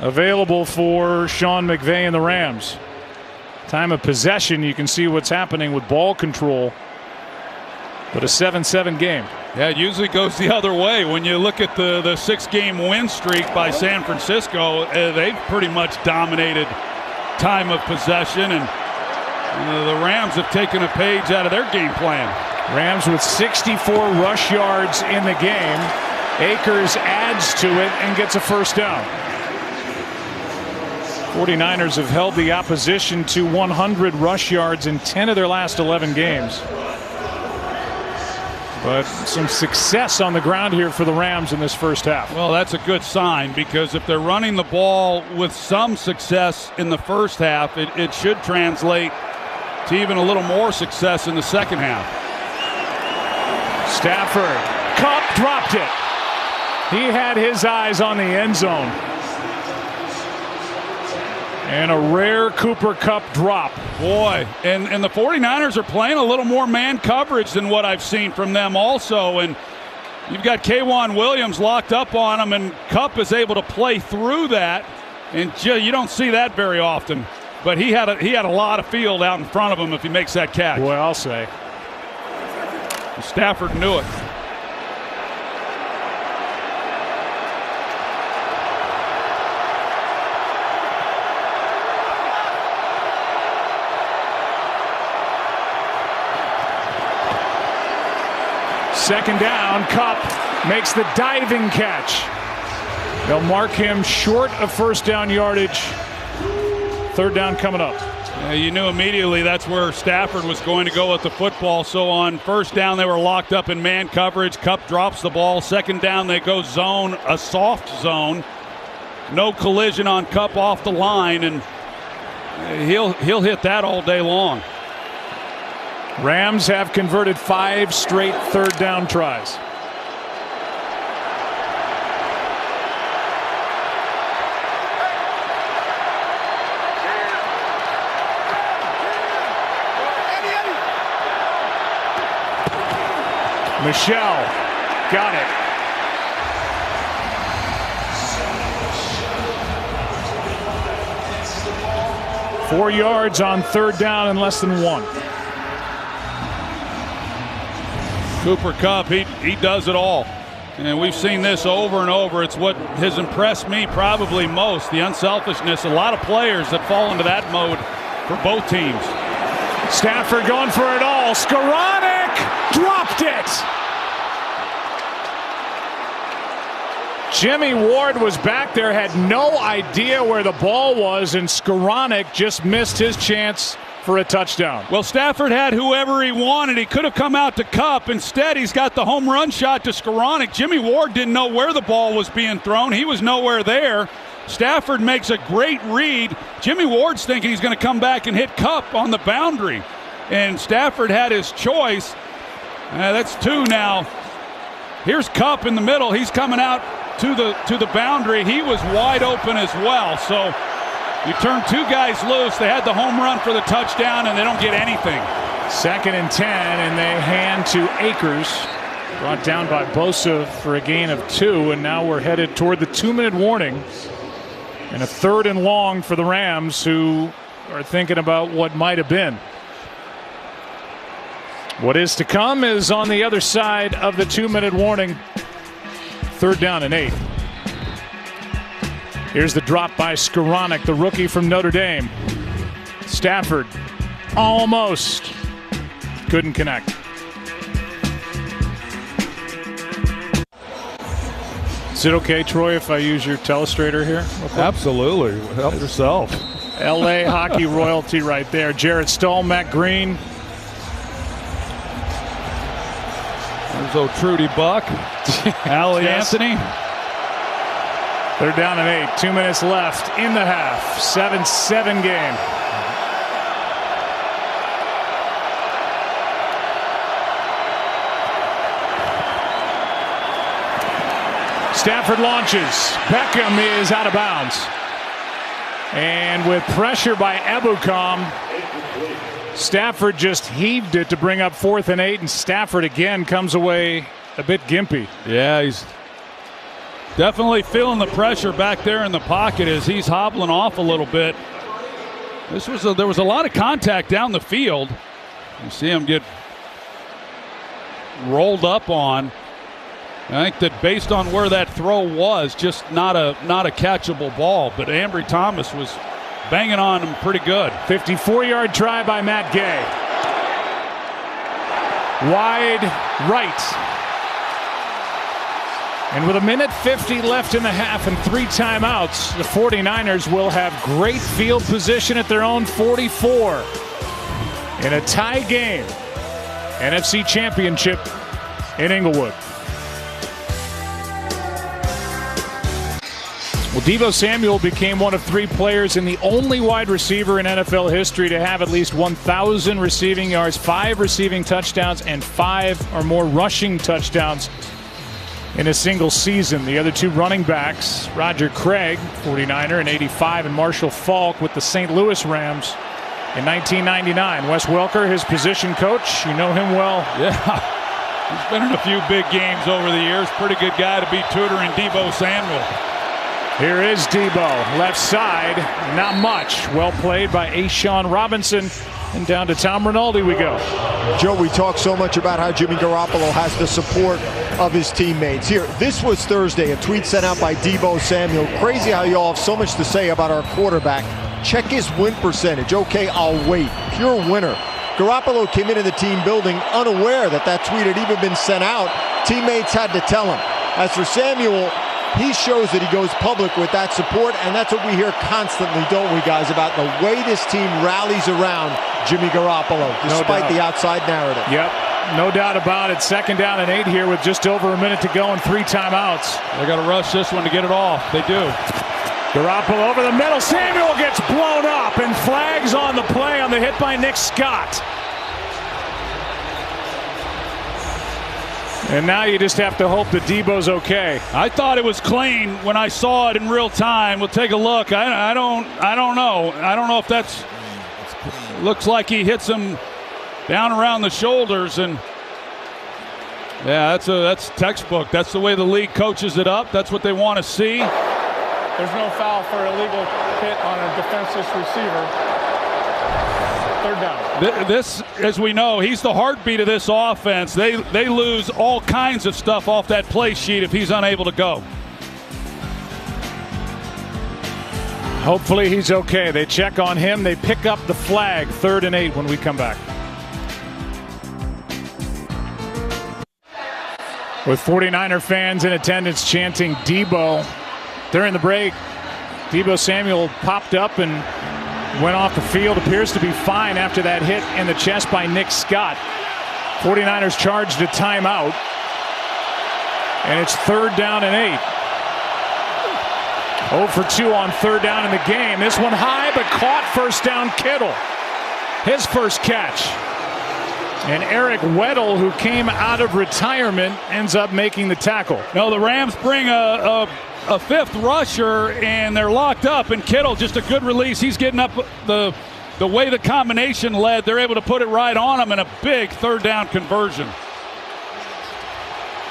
available for Sean McVay and the Rams. Time of possession, you can see what's happening with ball control. But a 7-7 game. Yeah, it usually goes the other way. When you look at the 6-game win streak by San Francisco, they've pretty much dominated time of possession, and the Rams have taken a page out of their game plan. Rams with 64 rush yards in the game. Akers adds to it and gets a first down. 49ers have held the opposition to 100 rush yards in 10 of their last 11 games. But some success on the ground here for the Rams in this first half. Well, that's a good sign, because if they're running the ball with some success in the first half, it should translate to even a little more success in the second half. Stafford, Kupp dropped it. He had his eyes on the end zone. And a rare Cooper Kupp drop. Boy, and the 49ers are playing a little more man coverage than what I've seen from them also. And you've got K'Wan Williams locked up on him, and Kupp is able to play through that. And you don't see that very often. But he had a lot of field out in front of him if he makes that catch. Boy, I'll say. Stafford knew it. Second down, Kupp makes the diving catch. They'll mark him short of first down yardage. Third down coming up. You knew immediately that's where Stafford was going to go with the football. So on first down, they were locked up in man coverage. Kupp drops the ball. Second down, they go zone, a soft zone. No collision on Kupp off the line, and he'll hit that all day long. Rams have converted 5 straight third down tries. Michelle got it. Four yards on third down and less than 1. Cooper Kupp, he does it all. And we've seen this over and over. It's what has impressed me probably most, the unselfishness. A lot of players that fall into that mode for both teams. Stafford going for it all. Skoranek dropped it. Jimmy Ward was back there, had no idea where the ball was, and Skoranek just missed his chance for a touchdown. Well, Stafford had whoever he wanted. He could have come out to Kupp. Instead, he's got the home run shot to Skoranek. Jimmy Ward didn't know where the ball was being thrown. He was nowhere there. Stafford makes a great read. Jimmy Ward's thinking he's going to come back and hit Kupp on the boundary. And Stafford had his choice. That's 2 now. Here's Kupp in the middle. He's coming out to the boundary. He was wide open as well. So you turn 2 guys loose. They had the home run for the touchdown, and they don't get anything. 2nd and 10, and they hand to Akers. Brought down by Bosa for a gain of 2, and now we're headed toward the 2-minute warning. And a 3rd and long for the Rams, who are thinking about what might have been. What is to come is on the other side of the 2-minute warning. 3rd down and 8. Here's the drop by Skoranek, the rookie from Notre Dame. Stafford almost couldn't connect. Is it okay, Troy, if I use your telestrator here? Absolutely. Help yourself. LA hockey royalty right there. Jarrett Stoll, Matt Green. There's old Trudy Buck. Allie Anthony. 3rd down and 8. 2 minutes left in the half. 7-7 game. Stafford launches. Beckham is out of bounds. And with pressure by Ebukam, Stafford just heaved it to bring up 4th and 8, and Stafford again comes away a bit gimpy. Yeah, he's definitely feeling the pressure back there in the pocket as he's hobbling off a little bit. There was a lot of contact down the field. You see him get rolled up on. I think that based on where that throw was, just not a catchable ball. But Ambry Thomas was banging on him pretty good. 54-yard try by Matt Gay. Wide right. And with 1:50 left in the half and 3 timeouts, the 49ers will have great field position at their own 44 in a tie game. NFC Championship in Inglewood. Well, Deebo Samuel became one of 3 players and the only wide receiver in NFL history to have at least 1,000 receiving yards, 5 receiving touchdowns, and 5 or more rushing touchdowns in a single season. The other 2 running backs, Roger Craig, 49er in '85, and Marshall Faulk with the St. Louis Rams in 1999. Wes Welker, his position coach, you know him well. Yeah, he's been in a few big games over the years. Pretty good guy to be tutoring Deebo Samuel. Here is Deebo, left side, not much. Well played by A'Shawn Robinson. And down to Tom Rinaldi we go. Joe, we talk so much about how Jimmy Garoppolo has the support of his teammates. Here, this was Thursday, a tweet sent out by Deebo Samuel. Crazy how you all have so much to say about our quarterback. Check his win percentage. Okay, I'll wait. Pure winner. Garoppolo came into the team building unaware that tweet had even been sent out. Teammates had to tell him. As for Samuel, he shows that he goes public with that support, and that's what we hear constantly, don't we, guys, about the way this team rallies around Jimmy Garoppolo, despite the outside narrative. Yep, no doubt about it. 2nd down and 8 here with just over a minute to go and 3 timeouts. They got to rush this one to get it off. They do. Garoppolo over the middle. Samuel gets blown up, and flags on the play on the hit by Nick Scott. And now you just have to hope that Debo's okay. I thought it was clean when I saw it in real time. We'll take a look. I don't know. I don't know if that's. Looks like he hits him down around the shoulders, and yeah, that's textbook. That's the way the league coaches it up. That's what they want to see. There's no foul for a illegal hit on a defenseless receiver. 3rd down. This, as we know, he's the heartbeat of this offense. They lose all kinds of stuff off that play sheet if he's unable to go. Hopefully he's okay. They check on him. They pick up the flag. 3rd and 8 when we come back. With 49er fans in attendance chanting Debo during the break, Debo Samuel popped up and went off the field. Appears to be fine after that hit in the chest by Nick Scott. 49ers charged a timeout. And it's 3rd down and 8. 0 for 2 on 3rd down in the game. This one high, but caught. 1st down, Kittle. His first catch. And Eric Weddle, who came out of retirement, ends up making the tackle. No, the Rams bring a 5th rusher, and they're locked up. And Kittle, just a good release. He's getting up the way the combination led. They're able to put it right on him, and a big 3rd down conversion.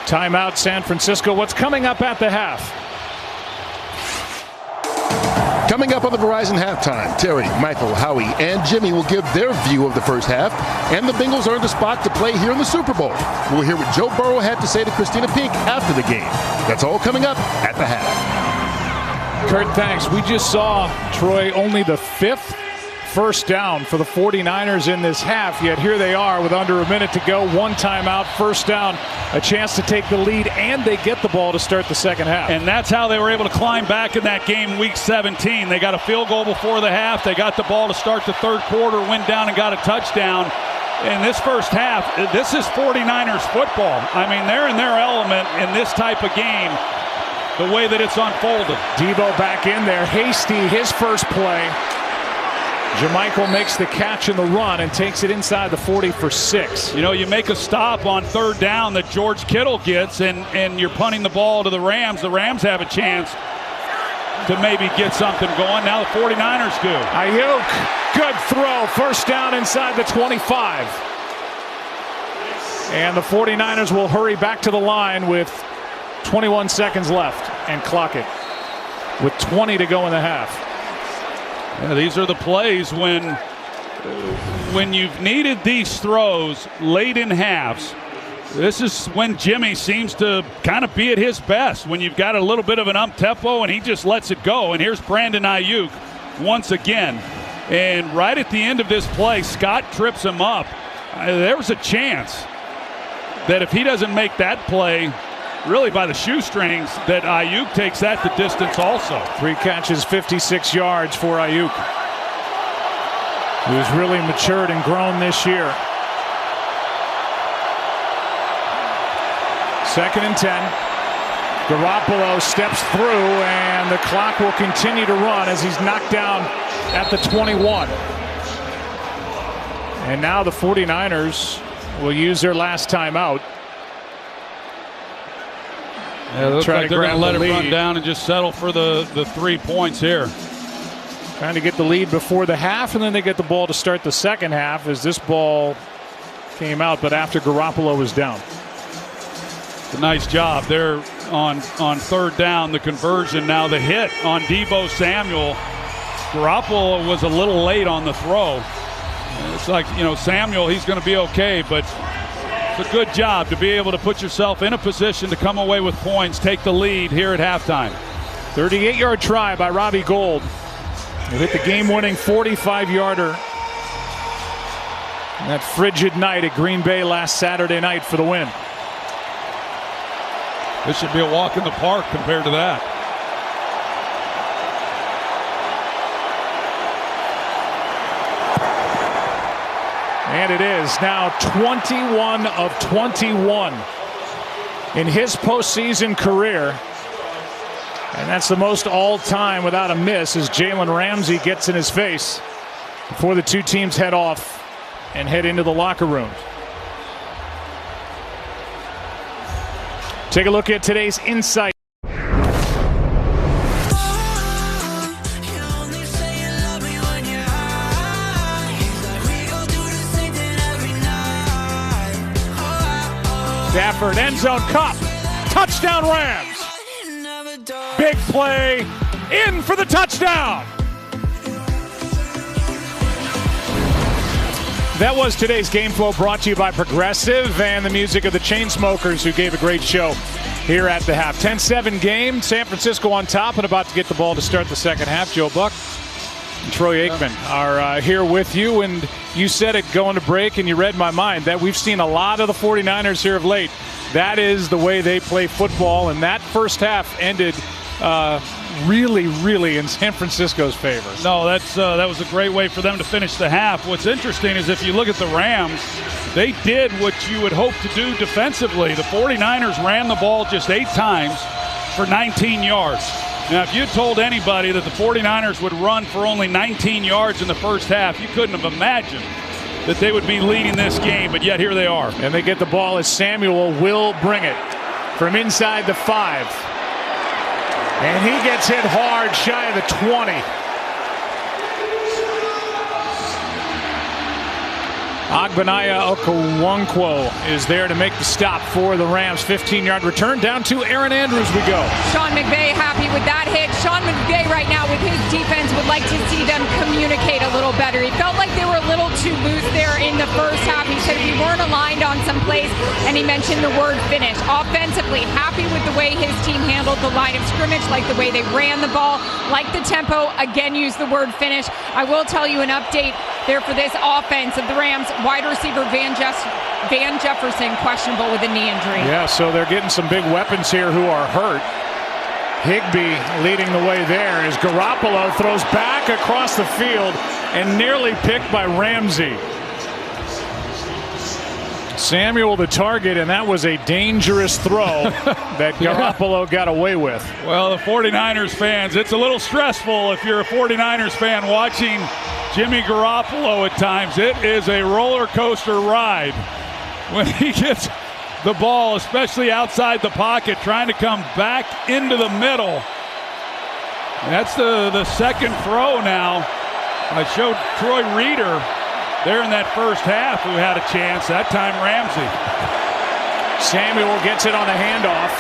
Timeout, San Francisco. What's coming up at the half? Coming up on the Verizon Halftime, Terry, Michael, Howie, and Jimmy will give their view of the first half, and the Bengals earned a spot to play here in the Super Bowl. We'll hear what Joe Burrow had to say to Christina Pink after the game. That's all coming up at the half. Kurt, thanks. We just saw, Troy, only the 5th first down for the 49ers in this half, yet here they are with under a minute to go. 1 timeout, 1st down, a chance to take the lead, and they get the ball to start the 2nd half. And that's how they were able to climb back in that game week 17. They got a field goal before the half. They got the ball to start the 3rd quarter, went down and got a touchdown. In this first half, this is 49ers football. I mean, they're in their element in this type of game, the way that it's unfolded. Debo back in there. Hasty, his first play. Jermichael makes the catch in the run and takes it inside the 40 for 6. You know, you make a stop on 3rd down that George Kittle gets, and you're punting the ball to the Rams. The Rams have a chance to maybe get something going. Now the 49ers do. Ayuk, good throw. 1st down inside the 25. And the 49ers will hurry back to the line with 21 seconds left and clock it with 20 to go in the half. Yeah, these are the plays when you've needed these throws late in halves. This is when Jimmy seems to kind of be at his best, when you've got a little bit of an up-tempo and he just lets it go. And here's Brandon Ayuk once again. And right at the end of this play, Scott trips him up. There was a chance that if he doesn't make that play, really by the shoestrings, that Ayuk takes that the distance also. 3 catches, 56 yards for Ayuk, who's really matured and grown this year. 2nd and 10. Garoppolo steps through, and the clock will continue to run as he's knocked down at the 21. And now the 49ers will use their last timeout. Yeah, it looks like they're going to let him run down and just settle for the 3 points here. Trying to get the lead before the half, and then they get the ball to start the 2nd half as this ball came out, but after Garoppolo was down. A nice job there on 3rd down, the conversion. Now the hit on Debo Samuel. Garoppolo was a little late on the throw. It's like, you know, Samuel, he's going to be okay, but it's a good job to be able to put yourself in a position to come away with points, take the lead here at halftime. 38-yard try by Robbie Gould. He hit the game-winning 45-yarder on that frigid night at Green Bay last Saturday night for the win. This should be a walk in the park compared to that. And it is now 21 of 21 in his postseason career. And that's the most all-time without a miss as Jalen Ramsey gets in his face before the two teams head off and head into the locker rooms. Take a look at today's Insight. Stafford, end zone, Cup, touchdown Rams. Big play, in for the touchdown. That was today's Game Flow, brought to you by Progressive and the music of the Chainsmokers, who gave a great show here at the half. 10-7 game, San Francisco on top and about to get the ball to start the second half. Joe Buck and Troy Aikman are here with you, and you said it going to break and you read my mind that we've seen a lot of the 49ers here of late. That is the way they play football, and that first half ended really in San Francisco's favor. No, that was a great way for them to finish the half. What's interesting is if you look at the Rams, they did what you would hope to do defensively. The 49ers ran the ball just 8 times for 19 yards. Now, if you told anybody that the 49ers would run for only 19 yards in the first half, you couldn't have imagined that they would be leading this game, but yet here they are. And they get the ball as Samuel will bring it from inside the 5. And he gets hit hard, shy of the 20. Agbanaya Okoronkwo is there to make the stop for the Rams. 15-yard return down to Aaron Andrews we go. Sean McVay happy with that hit. Sean McVay right now with his defense would like to see them communicate a little better. He felt like they were a little too loose there in the first half. He said we weren't aligned on some plays, and he mentioned the word finish. Offensively, happy with the way his team handled the line of scrimmage, like the way they ran the ball, like the tempo. Again, use the word finish. I will tell you an update there for this offense of the Rams. Wide receiver Van Jefferson questionable with a knee injury. Yeah, so they're getting some big weapons here who are hurt. Higbee leading the way there as Garoppolo throws back across the field and nearly picked by Ramsey. Samuel the target, and that was a dangerous throw that Garoppolo got away with. Well, the 49ers fans, it's a little stressful if you're a 49ers fan watching Jimmy Garoppolo at times. It is a roller coaster ride when he gets the ball, especially outside the pocket, trying to come back into the middle. That's the second throw now. I showed Troy Reeder there in that first half who had a chance. That time Ramsey. Samuel gets it on a handoff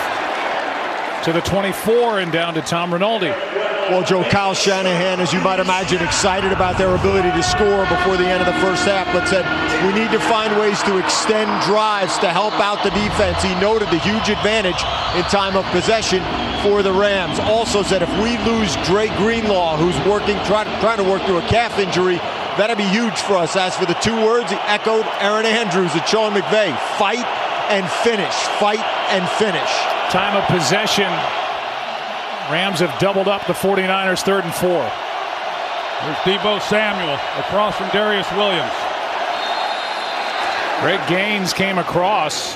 to the 24 and down to Tom Rinaldi. Well, Joe, Kyle Shanahan, as you might imagine, excited about their ability to score before the end of the first half, but said we need to find ways to extend drives to help out the defense. He noted the huge advantage in time of possession for the Rams. Also said if we lose Dre Greenlaw, who's trying to work through a calf injury, that'd be huge for us. As for the 2 words, he echoed Aaron Andrews and Sean McVay: fight and finish. Fight and finish. Time of possession. Rams have doubled up the 49ers 3rd and 4. There's Deebo Samuel across from Darius Williams. Greg Gaines came across.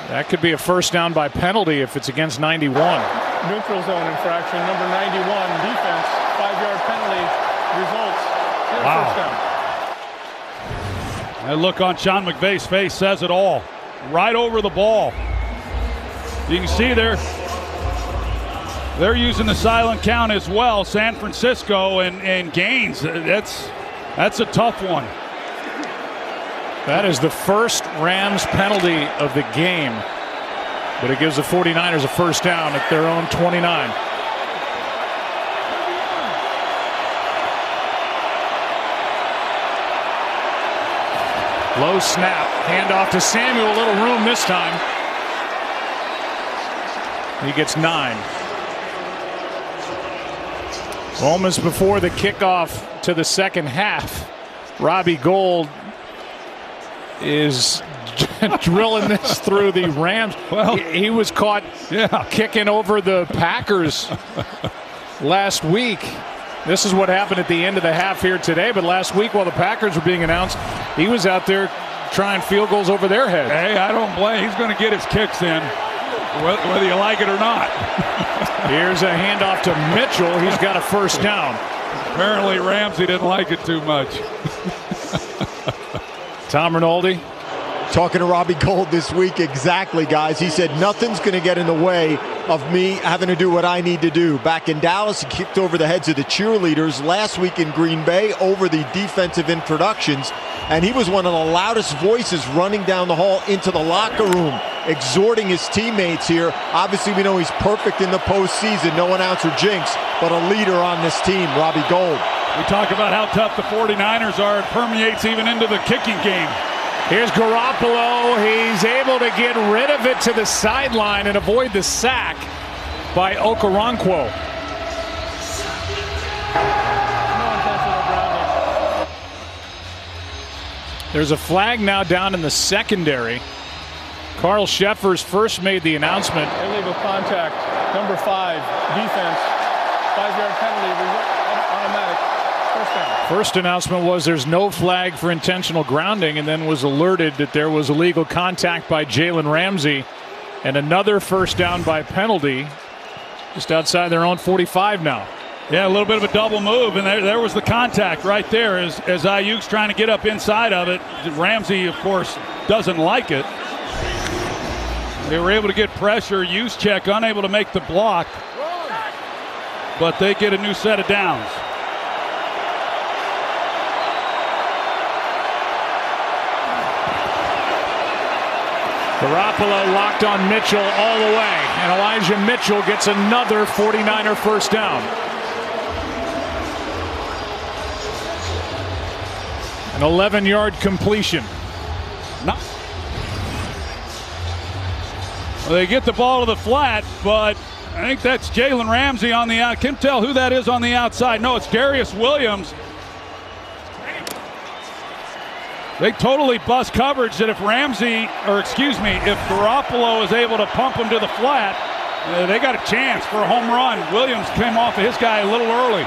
That could be a first down by penalty if it's against 91. Neutral zone infraction, number 91, defense, 5-yard penalty, results in a first down. That look on Sean McVay's face says it all. Right over the ball. You can see they're using the silent count as well. San Francisco and Gaines. That's a tough one. That is the first Rams penalty of the game, but it gives the 49ers a first down at their own 29. Low snap, handoff to Samuel, a little room this time. He gets 9. Moments before the kickoff to the second half, Robbie Gould is drilling this through the Rams. Well, he was caught kicking over the Packers last week. This is what happened at the end of the half here today. But last week, while the Packers were being announced, he was out there trying field goals over their head. Hey, I don't blame. He's going to get his kicks in, whether you like it or not. Here's a handoff to Mitchell. He's got a first down. Apparently, Ramsey didn't like it too much. Tom Rinaldi. Talking to Robbie Gould this week, exactly, guys. He said nothing's going to get in the way of me having to do what I need to do. Back in Dallas, he kicked over the heads of the cheerleaders. Last week in Green Bay, over the defensive introductions. And he was one of the loudest voices running down the hall into the locker room, exhorting his teammates here. Obviously, we know he's perfect in the postseason. No announcer jinx, but a leader on this team, Robbie Gould. We talk about how tough the 49ers are. It permeates even into the kicking game. Here's Garoppolo. He's able to get rid of it to the sideline and avoid the sack by Okoronkwo. There's a flag now down in the secondary. Carl Sheffers first made the announcement. Illegal contact, number 5, defense, 5-yard penalty, automatic, first down. First announcement was there's no flag for intentional grounding, and then was alerted that there was illegal contact by Jalen Ramsey, and another first down by penalty just outside their own 45 now. Yeah, a little bit of a double move, and there was the contact right there as Ayuk's trying to get up inside of it. Ramsey, of course, doesn't like it. They were able to get pressure. Juszczyk unable to make the block, but they get a new set of downs. Garoppolo locked on Mitchell all the way, and Elijah Mitchell gets another 49er first down. An 11-yard completion. No. Well, they get the ball to the flat, but I think that's Jalen Ramsey on the out. Can't tell who that is on the outside. No, it's Darius Williams. They totally bust coverage that if Garoppolo is able to pump him to the flat, they got a chance for a home run. Williams came off of his guy a little early.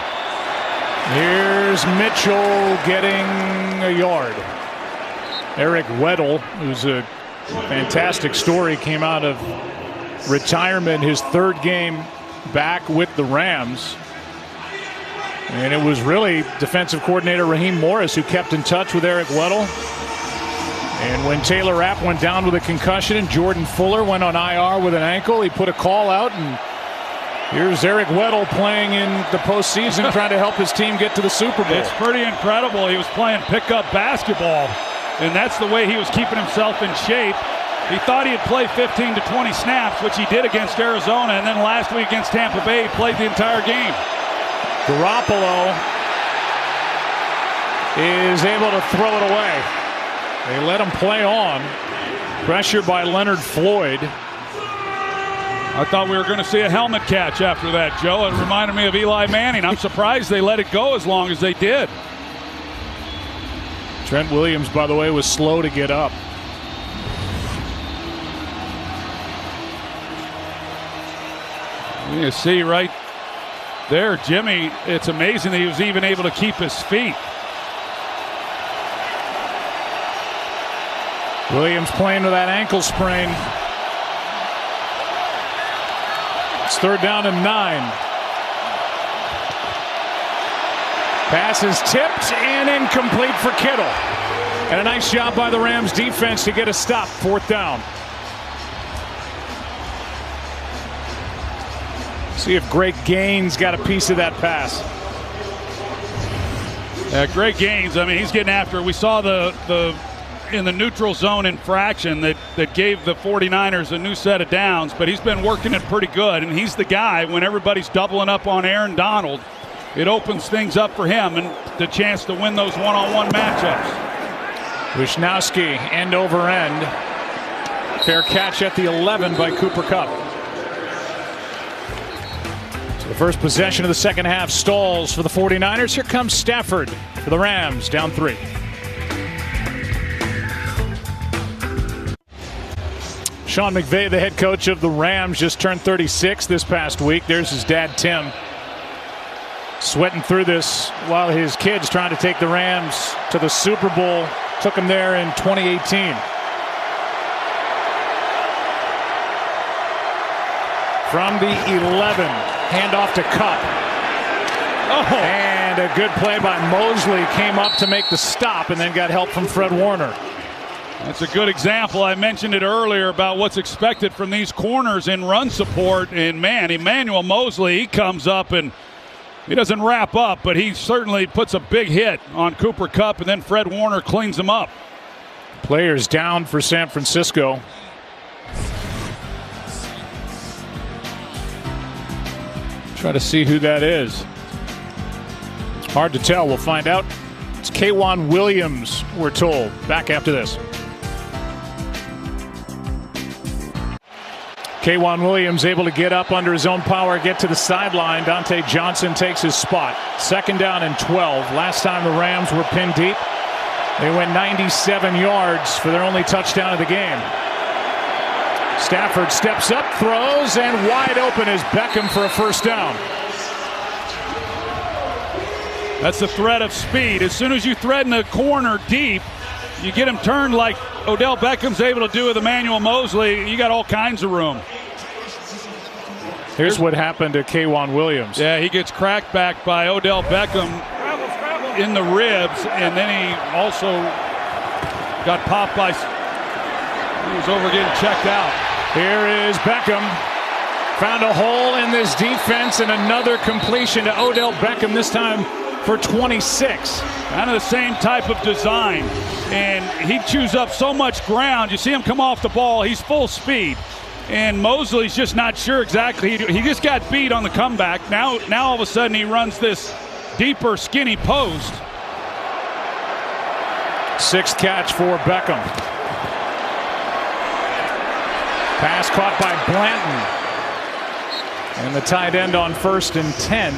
Here's Mitchell getting a yard. Eric Weddle, who's a fantastic story, came out of retirement, his third game back with the Rams. And it was really defensive coordinator Raheem Morris who kept in touch with Eric Weddle. And when Taylor Rapp went down with a concussion and Jordan Fuller went on IR with an ankle, he put a call out, and here's Eric Weddle playing in the postseason trying to help his team get to the Super Bowl. It's pretty incredible. He was playing pickup basketball, and that's the way he was keeping himself in shape. He thought he'd play 15 to 20 snaps, which he did against Arizona, and then last week against Tampa Bay, he played the entire game. Garoppolo is able to throw it away. They let him play on. Pressure by Leonard Floyd. I thought we were going to see a helmet catch after that, Joe. It reminded me of Eli Manning. I'm surprised they let it go as long as they did. Trent Williams, by the way, was slow to get up. You see right there, Jimmy, it's amazing that he was even able to keep his feet. Williams playing with that ankle sprain. It's 3rd down and 9. Pass is tipped and incomplete for Kittle. And a nice job by the Rams defense to get a stop. 4th down. See if Greg Gaines got a piece of that pass. Greg Gaines, I mean, he's getting after it. We saw the in the neutral zone infraction that gave the 49ers a new set of downs, but he's been working it pretty good, and he's the guy when everybody's doubling up on Aaron Donald. It opens things up for him and the chance to win those one-on-one matchups. Wisnowski end over end. Fair catch at the 11 by Cooper Kupp. So the first possession of the second half stalls for the 49ers. Here comes Stafford for the Rams, down 3. Sean McVay, the head coach of the Rams, just turned 36 this past week. There's his dad, Tim, sweating through this while his kid's trying to take the Rams to the Super Bowl. Took him there in 2018. From the 11, handoff to Cup. Oh. And a good play by Mosley, came up to make the stop and then got help from Fred Warner. That's a good example. I mentioned it earlier about what's expected from these corners in run support. And, man, Emmanuel Mosley, he comes up and he doesn't wrap up, but he certainly puts a big hit on Cooper Kupp, and then Fred Warner cleans him up. Players down for San Francisco. Try to see who that is. It's hard to tell. We'll find out. It's K'Wan Williams, we're told. Back after this. K'Wan Williams able to get up under his own power, get to the sideline. Dante Johnson takes his spot. 2nd down and 12. Last time the Rams were pinned deep, they went 97 yards for their only touchdown of the game. Stafford steps up, throws, and wide open is Beckham for a 1st down. That's the threat of speed. As soon as you threaten a corner deep, you get him turned like Odell Beckham's able to do with Emmanuel Mosley. You got all kinds of room. Here's what happened to K'Wan Williams. Yeah, he gets cracked back by Odell Beckham in the ribs, and then he also got popped by... He was over getting checked out. Here is Beckham. Found a hole in this defense and another completion to Odell Beckham, this time for 26. Kind of the same type of design. And he chews up so much ground. You see him come off the ball. He's full speed. And Mosley's just not sure exactly. He just got beat on the comeback. Now all of a sudden he runs this deeper, skinny post. 6th catch for Beckham. Pass caught by Blanton. And the tight end on 1st and 10.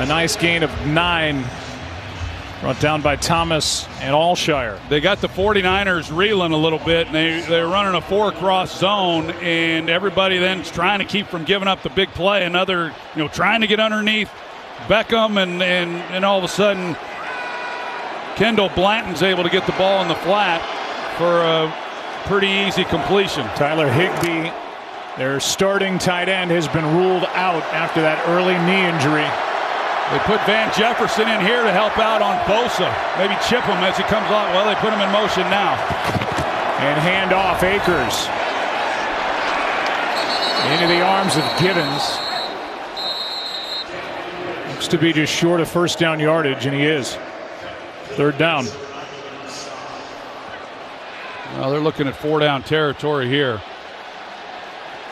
A nice gain of 9. Brought down by Thomas and Alshire. They got the 49ers reeling a little bit, and they're running a 4-cross zone, and everybody then's trying to keep from giving up the big play. Another, trying to get underneath Beckham, and all of a sudden Kendall Blanton's able to get the ball in the flat for a pretty easy completion. Tyler Higbee, their starting tight end, has been ruled out after that early knee injury. They put Van Jefferson in here to help out on Bosa. Maybe chip him as he comes out. Well, they put him in motion now. And hand off Akers. Into the arms of Gibbons. Looks to be just short of 1st down yardage, and he is. 3rd down. Well, they're looking at 4-down territory here.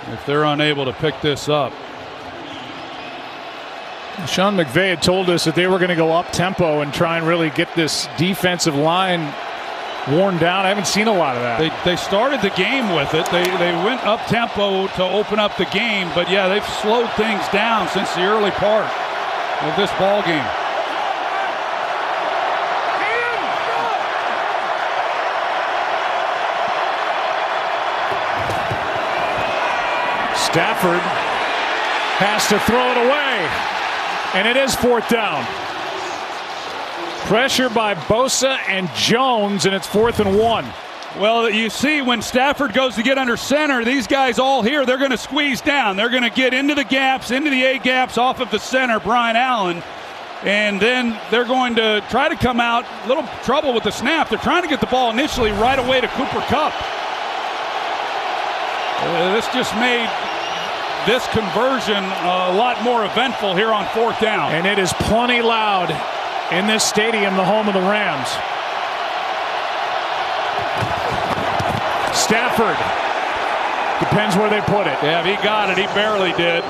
If they're unable to pick this up. Sean McVay had told us that they were going to go up-tempo and try and really get this defensive line worn down. I haven't seen a lot of that. They started the game with it. They went up-tempo to open up the game, but yeah, they've slowed things down since the early part of this ball game. Stafford has to throw it away. And it is 4th down. Pressure by Bosa and Jones, and it's 4th and 1. Well, you see when Stafford goes to get under center, these guys all here, they're going to squeeze down. They're going to get into the gaps, into the A-gaps off of the center, Brian Allen. And then they're going to try to come out, a little trouble with the snap. They're trying to get the ball initially right away to Cooper Kupp. This just made this conversion a lot more eventful here on 4th down. And it is plenty loud in this stadium, the home of the Rams. Stafford. Depends where they put it. Yeah, if he got it, he barely did.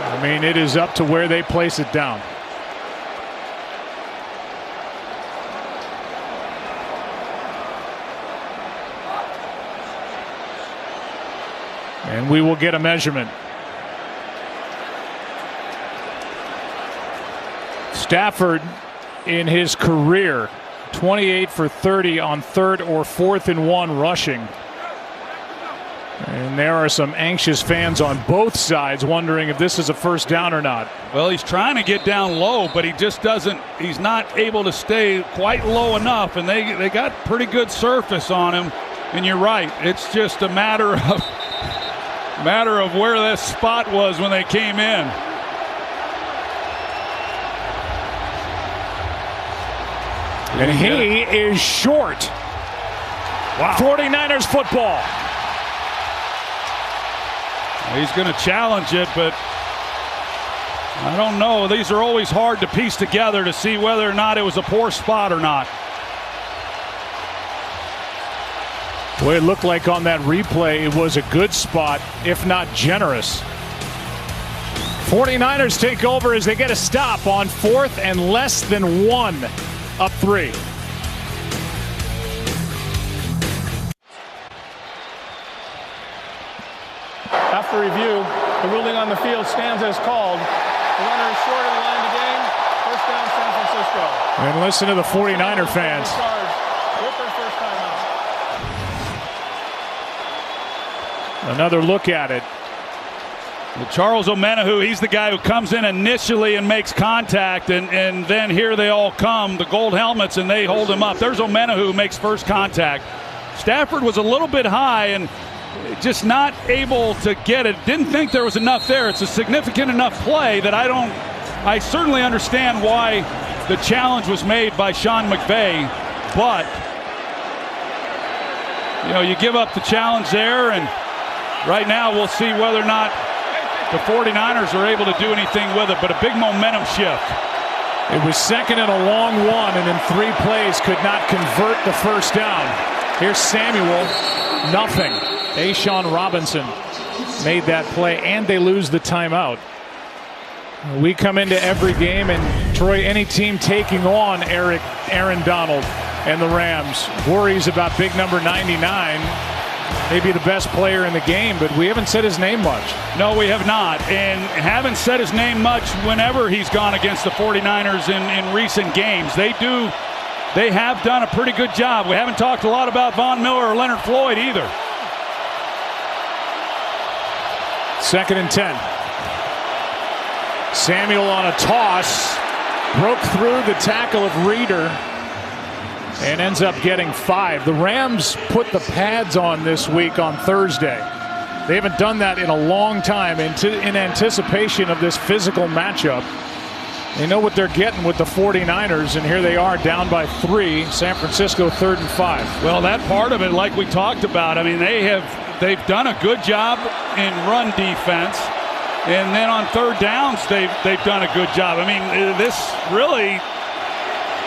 I mean, it is up to where they place it down. And we will get a measurement. Stafford, in his career, 28 for 30 on 3rd or 4th and 1 rushing. And there are some anxious fans on both sides wondering if this is a first down or not. Well, he's trying to get down low, but he just doesn't. He's not able to stay quite low enough, and they got pretty good surface on him. And you're right, it's just a matter of where that spot was when they came in. And he is short. Wow. 49ers football. He's going to challenge it, but I don't know. These are always hard to piece together to see whether or not it was a poor spot or not. Well, it looked like on that replay it was a good spot, if not generous. 49ers take over as they get a stop on 4th and less than 1, up 3. After review, the ruling on the field stands as called. The runner is short of the line of the game. First down, San Francisco. And listen to the 49er fans. With their first timeout. Another look at it. Well, Charles Omenihu, he's the guy who comes in initially and makes contact, and then here they all come, the gold helmets, and they hold him up. There's Omenihu who makes first contact. Stafford was a little bit high and just not able to get it. Didn't think there was enough there. It's a significant enough play that I certainly understand why the challenge was made by Sean McVay, but you give up the challenge there, and right now we'll see whether or not the 49ers are able to do anything with it, but a big momentum shift. It was 2nd and a long 1, and in 3 plays could not convert the first down. Here's Samuel, nothing. A'Shawn Robinson made that play, and they lose the timeout. We come into every game, and Troy, any team taking on Aaron Donald and the Rams worries about big number 99, maybe the best player in the game, but we haven't said his name much. No, we have not, and haven't said his name much whenever he's gone against the 49ers in recent games. They have done a pretty good job. We haven't talked a lot about Von Miller or Leonard Floyd either. 2nd and 10. Samuel on a toss, broke through the tackle of Reeder and ends up getting 5. The Rams put the pads on this week on Thursday. They haven't done that in a long time in anticipation of this physical matchup. They know what they're getting with the 49ers, and here they are down by 3. San Francisco 3rd and 5. Well, that part of it, like we talked about, I mean, they've done a good job in run defense, and then on 3rd downs they've done a good job. I mean, this really,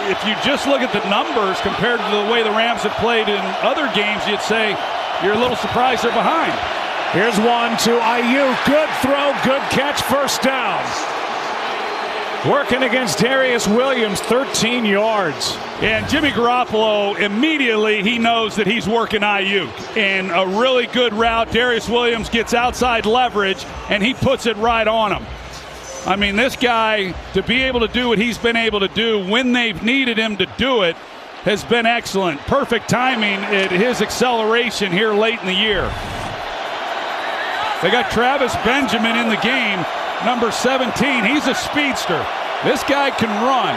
if you just look at the numbers compared to the way the Rams have played in other games, you'd say you're a little surprised they're behind. Here's one to Ayuk. Good throw, good catch, first down. Working against Darius Williams, 13 yards. And Jimmy Garoppolo, immediately he knows that he's working Ayuk. And a really good route. Darius Williams gets outside leverage, and he puts it right on him. I mean, this guy, to be able to do what he's been able to do when they've needed him to do it, has been excellent. Perfect timing at his acceleration here late in the year. They got Travis Benjamin in the game. Number 17, he's a speedster. This guy can run.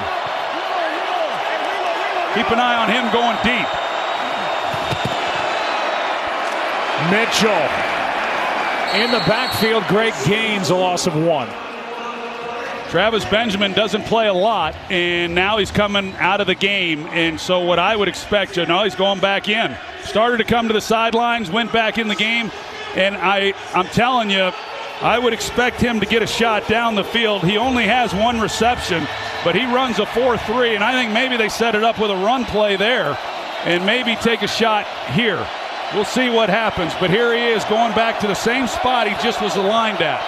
Keep an eye on him going deep. Mitchell in the backfield, great gains, a loss of 1. Travis Benjamin doesn't play a lot, and now he's coming out of the game. And so what I would expect, he's going back in. Started to come to the sidelines, went back in the game, and I'm telling you, I would expect him to get a shot down the field. He only has 1 reception, but he runs a 4.3, and I think maybe they set it up with a run play there and maybe take a shot here. We'll see what happens, but here he is going back to the same spot he just was aligned at.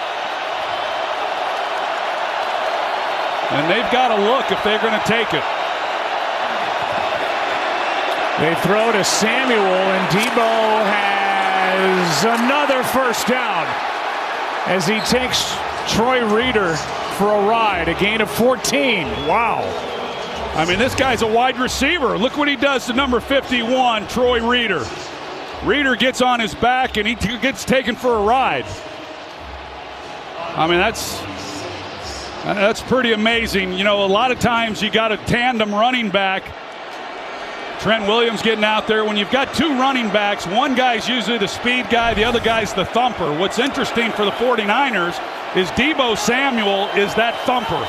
And they've got to look if they're going to take it. They throw to Samuel, and Debo has another first down as he takes Troy Reeder for a ride, a gain of 14. Wow. I mean, this guy's a wide receiver. Look what he does to number 51, Troy Reeder. Reeder gets on his back, and he gets taken for a ride. I mean, that's pretty amazing. You know, a lot of times you got a tandem running back. Trent Williams getting out there. When you've got two running backs, one guy's usually the speed guy, the other guy's the thumper. What's interesting for the 49ers is Deebo Samuel is that thumper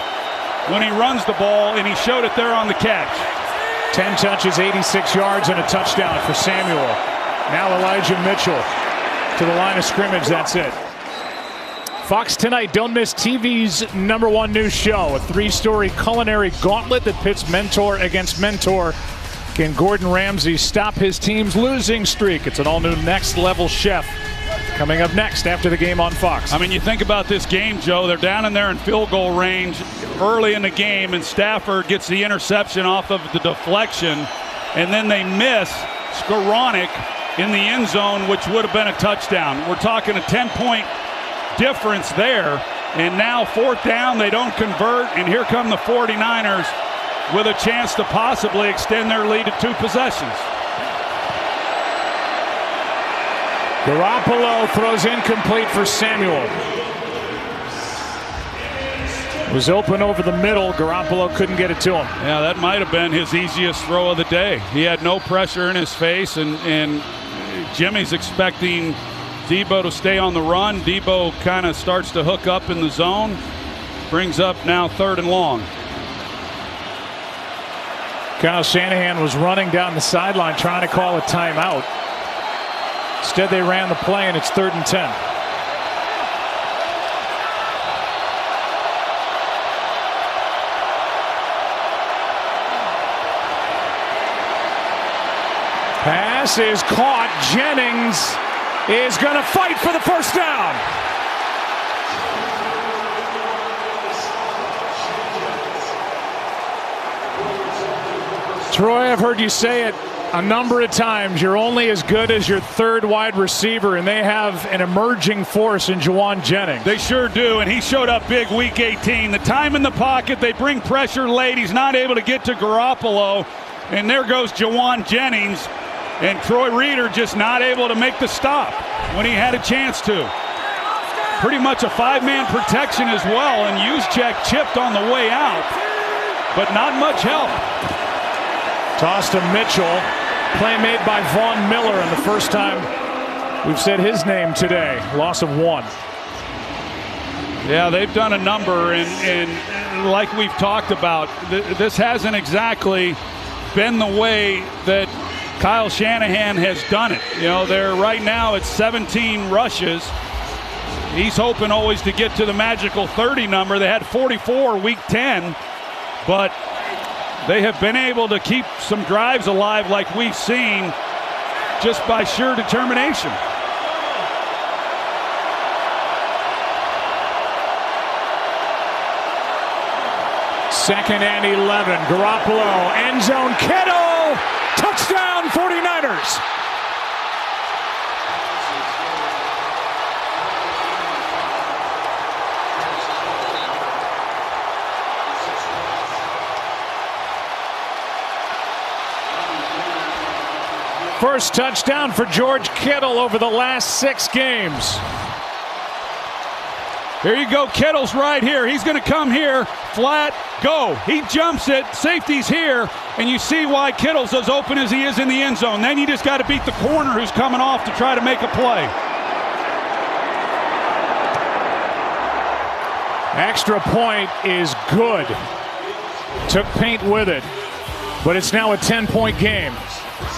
when he runs the ball, and he showed it there on the catch. 10 touches, 86 yards, and a touchdown for Samuel. Now Elijah Mitchell to the line of scrimmage. That's it. Fox tonight, don't miss TV's #1 news show, a 3-story culinary gauntlet that pits mentor against mentor. Can Gordon Ramsay stop his team's losing streak? It's an all-new Next Level Chef coming up next after the game on Fox. I mean, you think about this game, Joe. They're down in there in field goal range early in the game, and Stafford gets the interception off of the deflection, and then they miss Skoranek in the end zone, which would have been a touchdown. We're talking a 10-point difference there, and now 4th down, they don't convert, and here come the 49ers with a chance to possibly extend their lead to 2 possessions. Garoppolo throws incomplete for Samuel. Was open over the middle. Garoppolo couldn't get it to him. Yeah, that might have been his easiest throw of the day. He had no pressure in his face, and Jimmy's expecting Deebo to stay on the run. Deebo kind of starts to hook up in the zone. Brings up now 3rd and long. Kyle Shanahan was running down the sideline trying to call a timeout. Instead, they ran the play, and it's 3rd and 10. Pass is caught. Jennings is going to fight for the first down. Troy, I've heard you say it a number of times. You're only as good as your 3rd wide receiver, and they have an emerging force in Juwan Jennings. They sure do, and he showed up big week 18. The time in the pocket, they bring pressure late. He's not able to get to Garoppolo, and there goes Juwan Jennings, and Troy Reeder just not able to make the stop when he had a chance to. Pretty much a 5-man protection as well, and Juszczyk chipped on the way out, but not much help. Toss to Mitchell. Play made by Vaughn Miller, and the first time we've said his name today. Loss of 1. Yeah, they've done a number, and like we've talked about, this hasn't exactly been the way that Kyle Shanahan has done it. You know, they're right now at 17 rushes. He's hoping always to get to the magical 30 number. They had 44 week 10, but they have been able to keep some drives alive like we've seen just by sheer determination. Second and 11. Garoppolo, end zone, Kittle, touchdown 49ers. First touchdown for George Kittle over the last 6 games. Here you go. Kittle's right here. He's going to come here. Flat, go. He jumps it. Safety's here. And you see why Kittle's as open as he is in the end zone. Then you just got to beat the corner who's coming off to try to make a play. Extra point is good. Took paint with it. But it's now a 10-point game.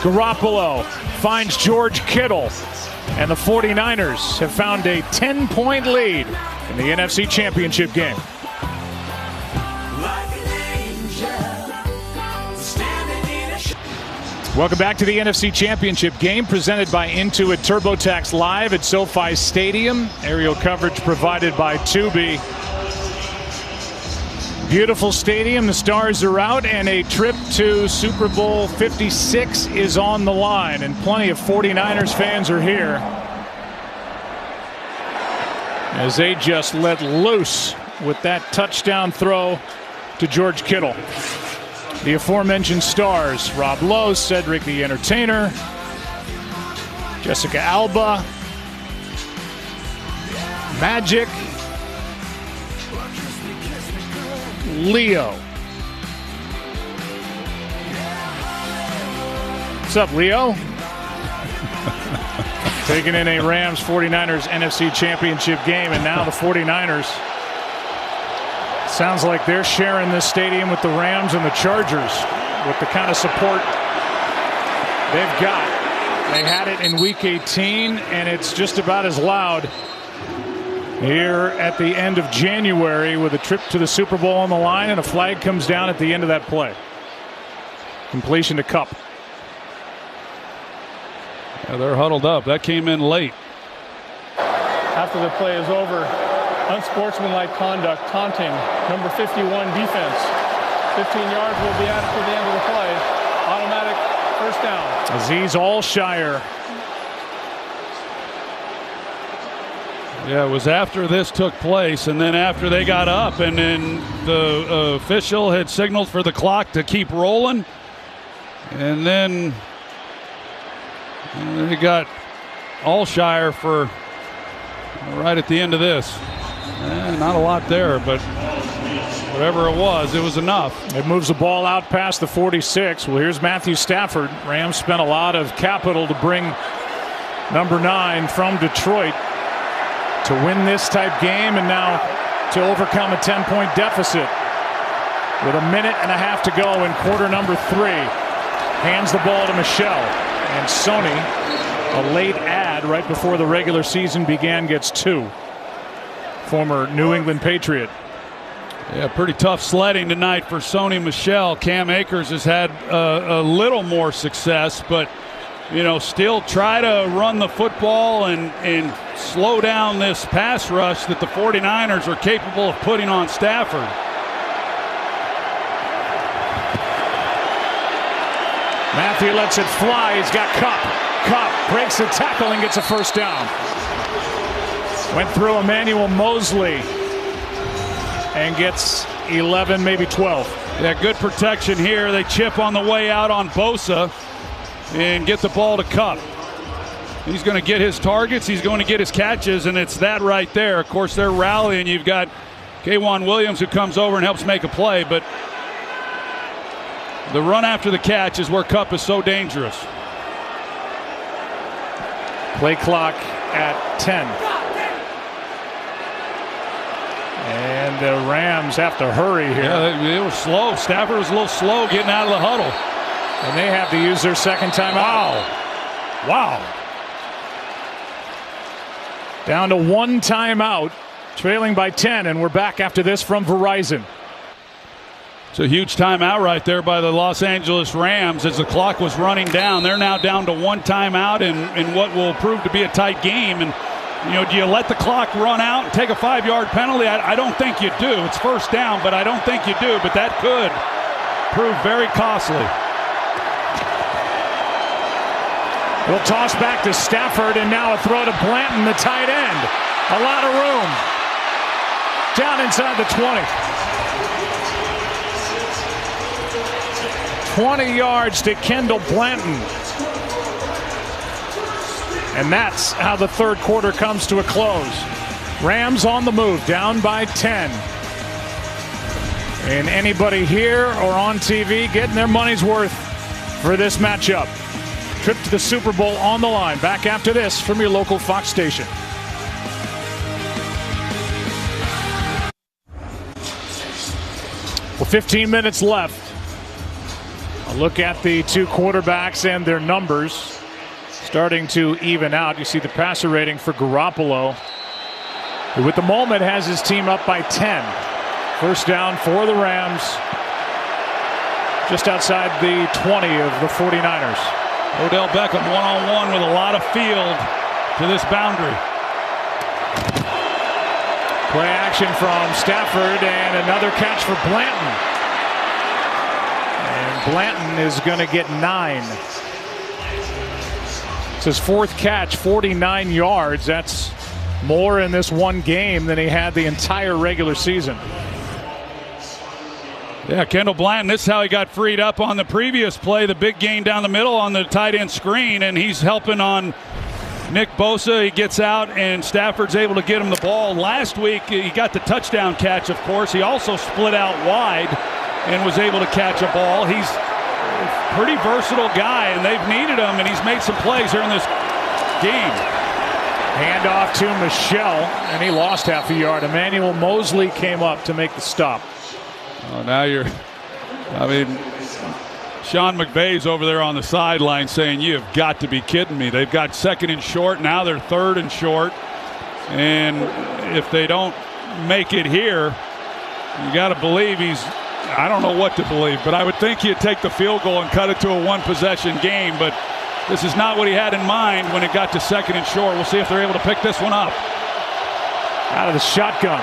Garoppolo finds George Kittle, and the 49ers have found a 10-point lead in the NFC Championship game. Welcome back to the NFC Championship game, presented by Intuit TurboTax Live at SoFi Stadium. Aerial coverage provided by Tubi. Beautiful stadium, the stars are out, and a trip to Super Bowl 56 is on the line, and plenty of 49ers fans are here as they just let loose with that touchdown throw to George Kittle. The aforementioned stars, Rob Lowe, Cedric the Entertainer, Jessica Alba, Magic, Leo. What's up, Leo? Taking in a Rams 49ers NFC Championship game, and now the 49ers, sounds like they're sharing this stadium with the Rams and the Chargers with the kind of support they've got. They had it in Week 18, and it's just about as loud here at the end of January with a trip to the Super Bowl on the line, and a flag comes down at the end of that play. Completion to Kupp. Yeah, they're huddled up. That came in late. After the play is over, unsportsmanlike conduct, taunting, number 51 defense. 15 yards will be added to the end of the play. Automatic first down. Azeez Al-Shire. Yeah, it was after this took place, and then after they got up, and then the official had signaled for the clock to keep rolling, and then they got Al-Shire for right at the end of this. Not a lot there, but whatever it was enough. It moves the ball out past the 46. Well, here's Matthew Stafford. Rams spent a lot of capital to bring number 9 from Detroit to win this type game, and now to overcome a 10-point deficit with a minute and a half to go in quarter number 3. Hands the ball to Michel, and Sony, a late add right before the regular season began, gets 2. Former New England Patriot. Yeah, pretty tough sledding tonight for Sony Michel. Cam Akers has had a little more success, but still try to run the football and slow down this pass rush that the 49ers are capable of putting on Stafford. Matthew lets it fly. He's got Kupp. Kupp breaks the tackle and gets a first down. Went through Emmanuel Mosley and gets 11, maybe 12. Yeah, good protection here. They chip on the way out on Bosa and get the ball to Kupp. He's going to get his targets. He's going to get his catches, and it's that right there. Of course, they're rallying. You've got K'Wan Williams who comes over and helps make a play, but the run after the catch is where Kupp is so dangerous. Play clock at 10. And the Rams have to hurry here. Yeah, they were slow. Stafford was a little slow getting out of the huddle. And they have to use their second timeout. Wow. Down to 1 timeout, trailing by 10, and we're back after this from Verizon. It's a huge timeout right there by the Los Angeles Rams as the clock was running down. They're now down to 1 timeout in what will prove to be a tight game. And do you let the clock run out and take a 5-yard penalty? I don't think you do. It's first down, but I don't think you do. But that could prove very costly. We'll toss back to Stafford, and now a throw to Blanton, the tight end. A lot of room. Down inside the 20. 20 yards to Kendall Blanton. And that's how the third quarter comes to a close. Rams on the move, down by 10. And anybody here or on TV getting their money's worth for this matchup. Trip to the Super Bowl on the line. Back after this from your local Fox station. Well, 15 minutes left. A look at the two quarterbacks and their numbers starting to even out. You see the passer rating for Garoppolo, who at the moment has his team up by 10. First down for the Rams, just outside the 20 of the 49ers. Odell Beckham one-on-one with a lot of field to this boundary. Play action from Stafford and another catch for Blanton. And Blanton is going to get 9. It's his 4th catch, 49 yards. That's more in this one game than he had the entire regular season. Yeah, Kendall Blanton, this is how he got freed up on the previous play, the big gain down the middle on the tight end screen, and he's helping on Nick Bosa. He gets out, and Stafford's able to get him the ball. Last week, he got the touchdown catch, of course. He also split out wide and was able to catch a ball. He's a pretty versatile guy, and they've needed him, and he's made some plays here in this game. Hand off to Michelle, and he lost half a yard. Emmanuel Mosley came up to make the stop. Oh, now Sean McVay's over there on the sideline saying, "You have got to be kidding me." They've got 2nd and short. Now they're 3rd and short. And if they don't make it here, you got to believe I don't know what to believe, but I would think he'd take the field goal and cut it to a 1-possession game. But this is not what he had in mind when it got to 2nd and short. We'll see if they're able to pick this one up. Out of the shotgun,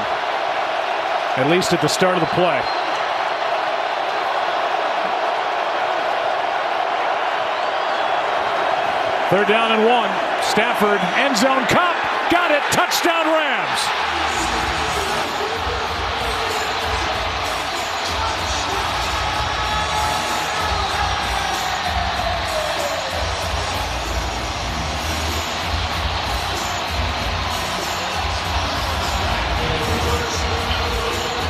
at least at the start of the play. Third down and 1. Stafford, end zone, Cup, got it, touchdown Rams.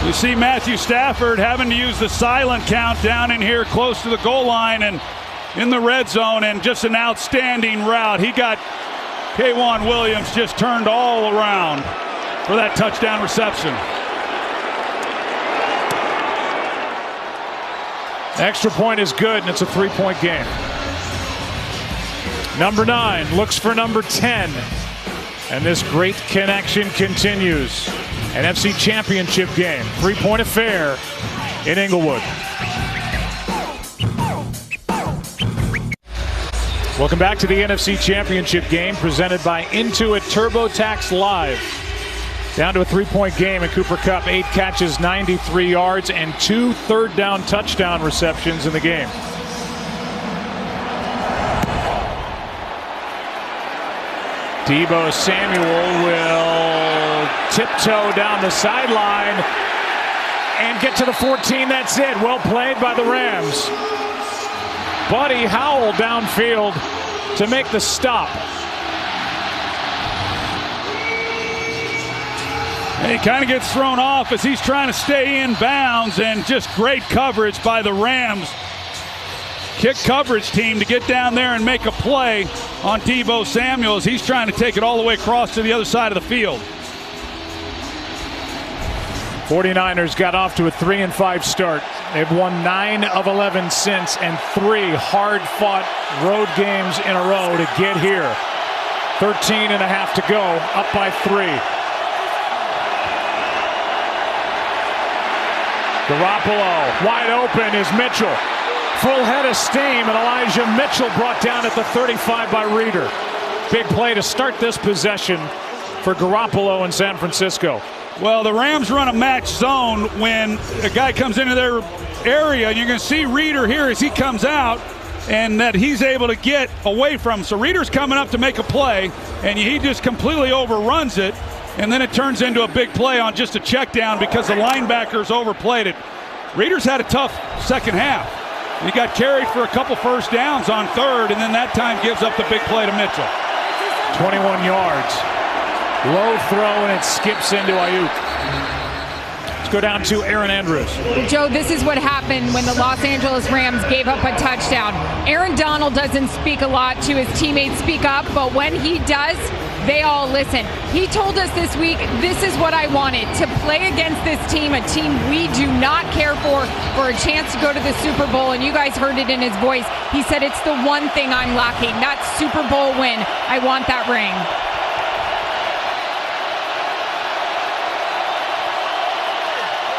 You see Matthew Stafford having to use the silent count down in here close to the goal line and in the red zone, and just an outstanding route. He got K'Wan Williams just turned all around for that touchdown reception. Extra point is good, and it's a 3-point game. Number 9 looks for number 10, and this great connection continues. NFC Championship game, 3-point affair in Inglewood. Welcome back to the NFC Championship game presented by Intuit TurboTax Live. Down to a 3-point game, and Cooper Kupp 8 catches, 93 yards, and 2 third-down touchdown receptions in the game. Deebo Samuel will tiptoe down the sideline and get to the 14. That's it. Well played by the Rams. Buddy Howell downfield to make the stop. And he kind of gets thrown off as he's trying to stay in bounds, and just great coverage by the Rams kick coverage team to get down there and make a play on Deebo Samuel as he's trying to take it all the way across to the other side of the field. 49ers got off to a 3-5 start. They've won 9 of 11 since, and 3 hard-fought road games in a row to get here. 13 and a half to go, up by 3. Garoppolo, wide open is Mitchell. Full head of steam, and Elijah Mitchell brought down at the 35 by Reeder. Big play to start this possession for Garoppolo in San Francisco. Well, the Rams run a match zone when a guy comes into their area. You're going to see Reeder here as he comes out, and that he's able to get away from him. So Reeder's coming up to make a play, and he just completely overruns it, and then it turns into a big play on just a check down because the linebackers overplayed it. Reeder's had a tough second half. He got carried for a couple first downs on third, and then that time gives up the big play to Mitchell. 21 yards. Low throw, and it skips into Ayuk. Let's go down to Aaron Andrews. Joe, this is what happened when the Los Angeles Rams gave up a touchdown. Aaron Donald doesn't speak a lot to his teammates speak up, but when he does, they all listen. He told us this week, this is what I wanted, to play against this team, a team we do not care for a chance to go to the Super Bowl, and you guys heard it in his voice. He said, it's the one thing I'm lacking, that Super Bowl win. I want that ring.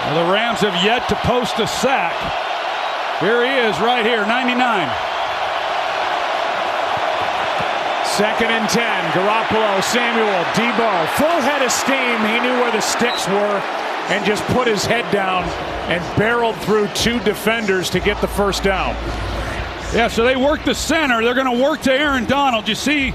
Well, the Rams have yet to post a sack. Here he is right here, 99. 2nd and 10. Garoppolo, Samuel, Deebo. Full head of steam. He knew where the sticks were and just put his head down and barreled through 2 defenders to get the first down. Yeah, so they work the center. They're going to work to Aaron Donald. You see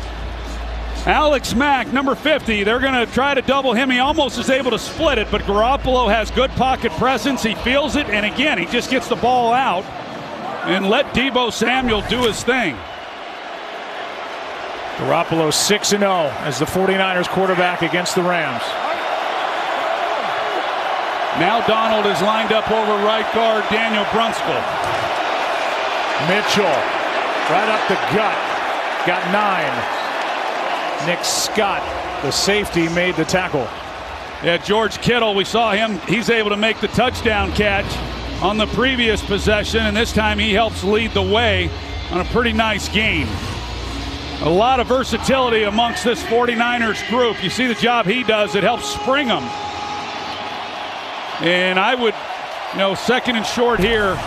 Alex Mack, number 50, they're going to try to double him. He almost is able to split it, but Garoppolo has good pocket presence. He feels it, and again, he just gets the ball out and let Deebo Samuel do his thing. Garoppolo 6-0 as the 49ers quarterback against the Rams. Now Donald is lined up over right guard Daniel Brunskill. Mitchell right up the gut. Got 9. Nick Scott, the safety, made the tackle. Yeah, George Kittle, we saw him. He's able to make the touchdown catch on the previous possession, and this time he helps lead the way on a pretty nice gain. A lot of versatility amongst this 49ers group. You see the job he does. It helps spring them. And I would, second and short here,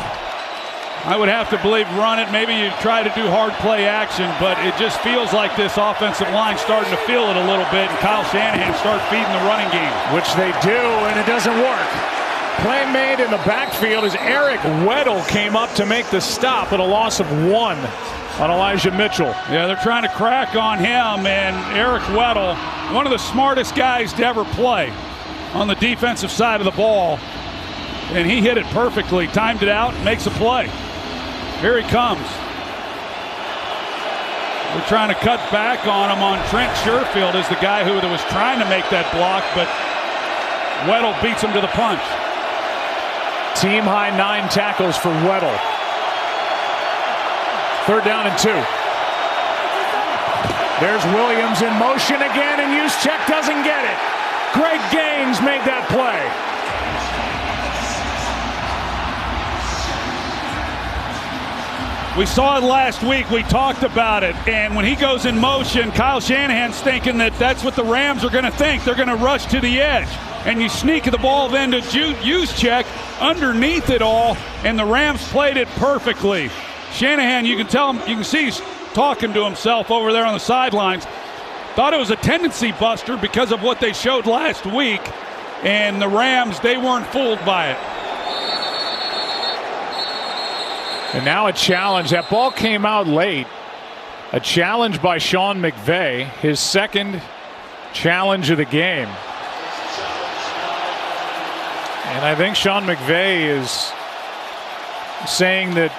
I would have to believe run it. Maybe you try to do hard play action, but it just feels like this offensive line starting to feel it a little bit, and Kyle Shanahan start feeding the running game. Which they do, and it doesn't work. Play made in the backfield as Eric Weddle came up to make the stop at a loss of 1 on Elijah Mitchell. Yeah, they're trying to crack on him, and Eric Weddle, one of the smartest guys to ever play on the defensive side of the ball, and he hit it perfectly, timed it out, makes a play. Here he comes. We're trying to cut back on him on Trent Sherfield is the guy who was trying to make that block, but Weddle beats him to the punch. Team high 9 tackles for Weddle. 3rd down and 2. There's Williams in motion again, and Juszczyk doesn't get it. Greg Gaines made that play. We saw it last week. We talked about it. And when he goes in motion, Kyle Shanahan's thinking that that's what the Rams are going to think. They're going to rush to the edge. And you sneak the ball then to Juszczyk underneath it all, and the Rams played it perfectly. Shanahan, you can see he's talking to himself over there on the sidelines. Thought it was a tendency buster because of what they showed last week. And the Rams, they weren't fooled by it. And now a challenge. That ball came out late. A challenge by Sean McVay, his 2nd challenge of the game. And I think Sean McVay is saying that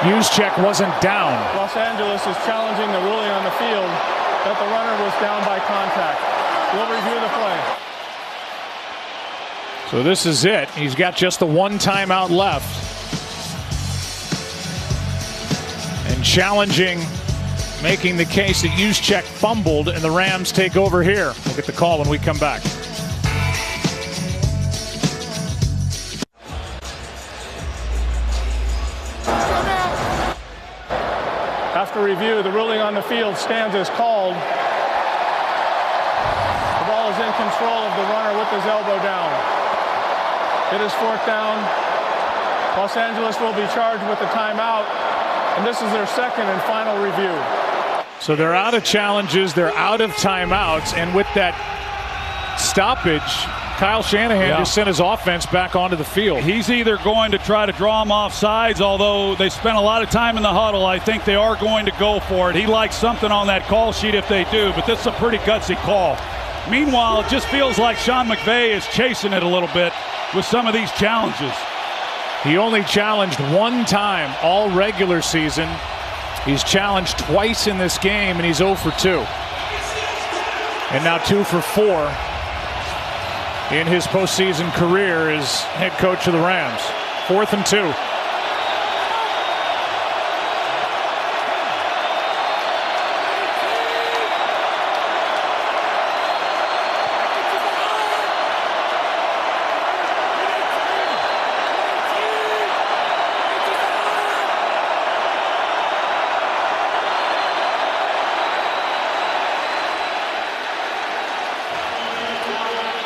Juszczyk wasn't down. Los Angeles is challenging the ruling on the field that the runner was down by contact. We'll review the play. So this is it. He's got just the 1 timeout left. And challenging, making the case that Juszczyk fumbled, and the Rams take over here. We'll get the call when we come back. After review, the ruling on the field stands as called. The ball is in control of the runner with his elbow down. It is 4th down. Los Angeles will be charged with a timeout. And this is their 2nd and final review. So they're out of challenges, they're out of timeouts, and with that stoppage, Kyle Shanahan just sent his offense back onto the field. He's either going to try to draw him off sides, although they spent a lot of time in the huddle. I think they are going to go for it. He likes something on that call sheet if they do, but this is a pretty gutsy call. Meanwhile, it just feels like Sean McVay is chasing it a little bit with some of these challenges. He only challenged 1 time all regular season. He's challenged twice in this game, and he's 0 for 2. And now 2 for 4 in his postseason career as head coach of the Rams. 4th and 2.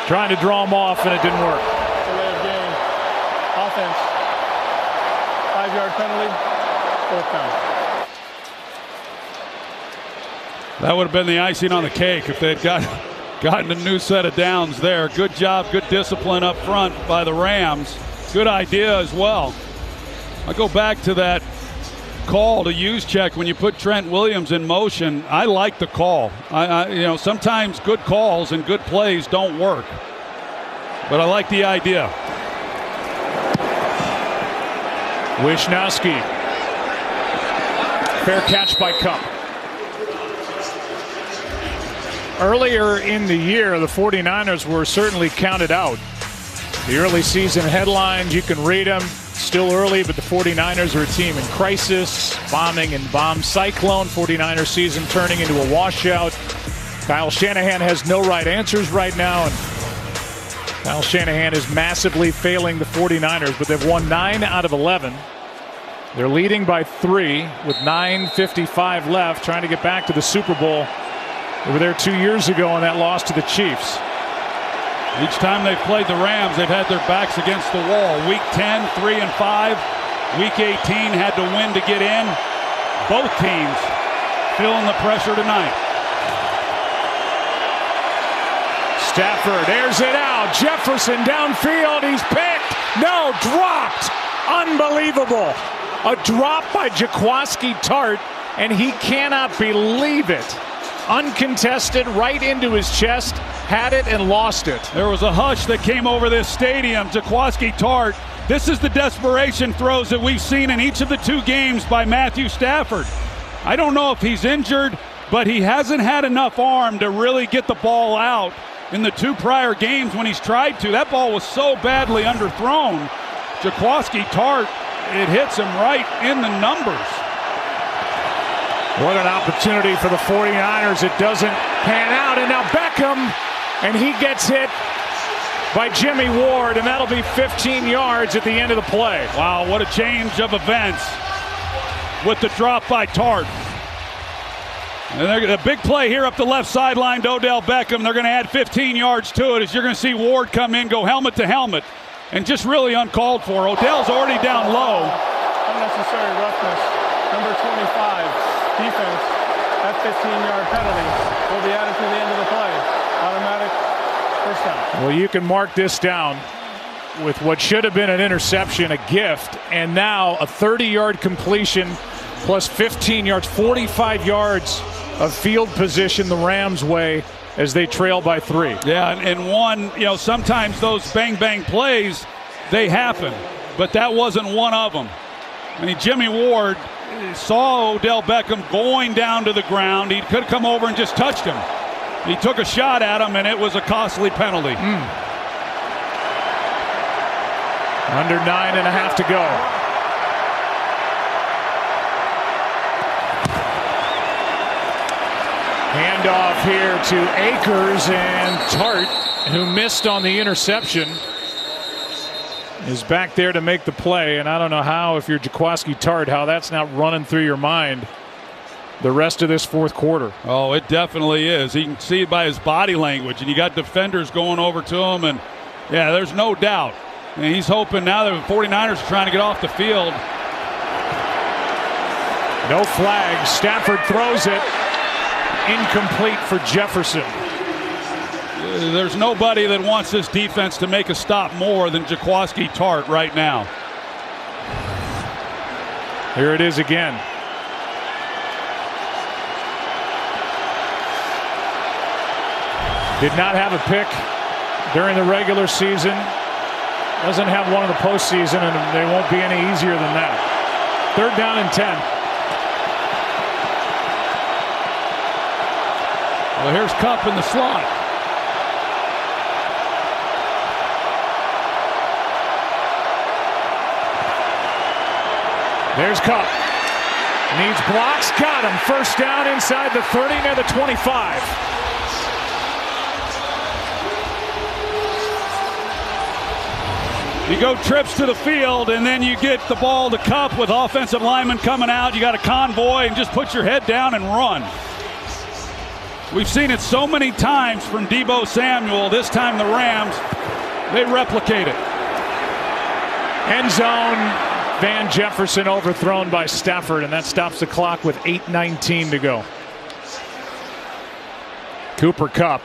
Trying to draw him off, and it didn't work. Delay of game. Offense. 5-yard penalty. 4th down. That would have been the icing on the cake if they'd gotten a new set of downs there. Good job, good discipline up front by the Rams. Good idea as well. I go back to that call to use check when you put Trent Williams in motion. I like the call. Sometimes good calls and good plays don't work, but I like the idea. Wisniewski. Fair catch by Kupp. Earlier in the year, the 49ers were certainly counted out. The early season headlines, you can read them. Still early, but the 49ers are a team in crisis. Bombing and bomb cyclone. 49ers season turning into a washout. Kyle Shanahan has no right answers right now. And Kyle Shanahan is massively failing the 49ers, but they've won 9 out of 11. They're leading by 3 with 9:55 left, trying to get back to the Super Bowl. They were there 2 years ago on that loss to the Chiefs. Each time they've played the Rams, they've had their backs against the wall. Week 10, 3-5. Week 18 had to win to get in. Both teams feeling the pressure tonight. Stafford airs it out. Jefferson downfield. He's picked. No, dropped. Unbelievable. A drop by Jaquiski Tartt, and he cannot believe it. Uncontested, right into his chest. Had it and lost it. There was a hush that came over this stadium. Jaquiski Tartt. This is the desperation throws that we've seen in each of the 2 games by Matthew Stafford. I don't know if he's injured, but he hasn't had enough arm to really get the ball out in the 2 prior games when he's tried to. That ball was so badly underthrown. Jaquiski Tartt, it hits him right in the numbers. What an opportunity for the 49ers. It doesn't pan out, and now Beckham, and he gets hit by Jimmy Ward, and that'll be 15 yards at the end of the play. Wow, what a change of events with the drop by Tartt. And a big play here up the left sideline to Odell Beckham. They're going to add 15 yards to it as you're going to see Ward come in, go helmet to helmet, and just really uncalled for. Odell's already down low. Unnecessary roughness. Number 25. Defense. That 15-yard penalty will be added to the end of the play. Automatic first down. Well, you can mark this down with what should have been an interception, a gift, and now a 30-yard completion plus 15 yards, 45 yards of field position the Rams' way as they trail by 3. Yeah, and one, sometimes those bang-bang plays, they happen, but that wasn't one of them. I mean, Jimmy Ward saw Odell Beckham going down to the ground. He could have come over and just touched him. He took a shot at him, and it was a costly penalty. Under 9.5 to go. Handoff here to Akers, and Tartt, who missed on the interception, is back there to make the play. And I don't know how, if you're Jaquiski Tartt, how that's not running through your mind the rest of this fourth quarter. Oh, it definitely is. You can see it by his body language, and you got defenders going over to him, and yeah, there's no doubt. And he's hoping now that the 49ers are trying to get off the field. No flag. Stafford throws it. Incomplete for Jefferson. There's nobody that wants this defense to make a stop more than Jaquiski Tartt right now. Here it is again. Did not have a pick during the regular season. Doesn't have one in the postseason, and they won't be any easier than that. 3rd down and 10. Well, here's Kupp in the slot. There's Kupp. Needs blocks. Got him. 1st down inside the 30 near the 25. You go trips to the field, and then you get the ball to Kupp with offensive linemen coming out. You got a convoy, and just put your head down and run. We've seen it so many times from Deebo Samuel. This time the Rams, they replicate it. End zone. Van Jefferson overthrown by Stafford, and that stops the clock with 8:19 to go. Cooper Kupp.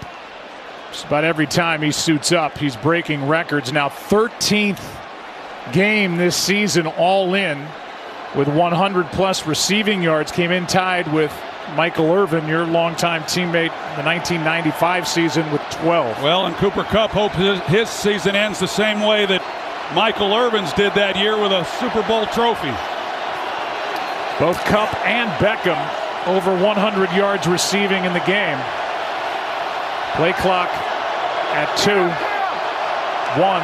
Just about every time he suits up, he's breaking records. Now 13th game this season all in with 100-plus receiving yards, came in tied with Michael Irvin, your longtime teammate in the 1995 season, with 12. Well, and Cooper Kupp hopes his season ends the same way that Michael Irvin's did that year with a Super Bowl trophy. Both Kupp and Beckham over 100 yards receiving in the game. Play clock at 2. 1.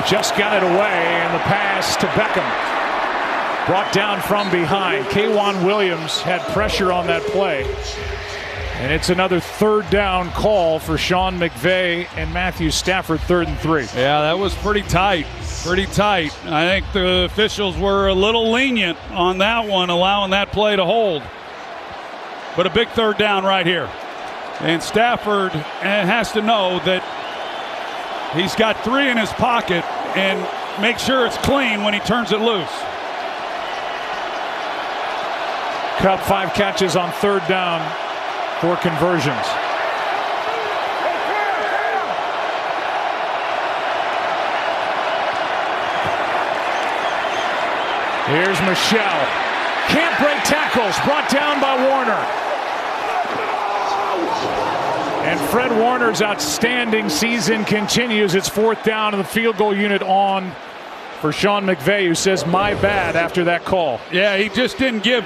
Just got it away, and the pass to Beckham. Brought down from behind. K'Wan Williams had pressure on that play. And it's another third down call for Sean McVay and Matthew Stafford, 3rd and 3. Yeah, that was pretty tight. Pretty tight. I think the officials were a little lenient on that one, allowing that play to hold. But a big third down right here. And Stafford has to know that he's got 3 in his pocket and make sure it's clean when he turns it loose. Kupp 5 catches on 3rd down, 4 conversions. Here's Michelle. Can't break tackles. Brought down by Warner. And Fred Warner's outstanding season continues. It's 4th down and the field goal unit on for Sean McVay, who says, my bad, after that call. Yeah, he just didn't give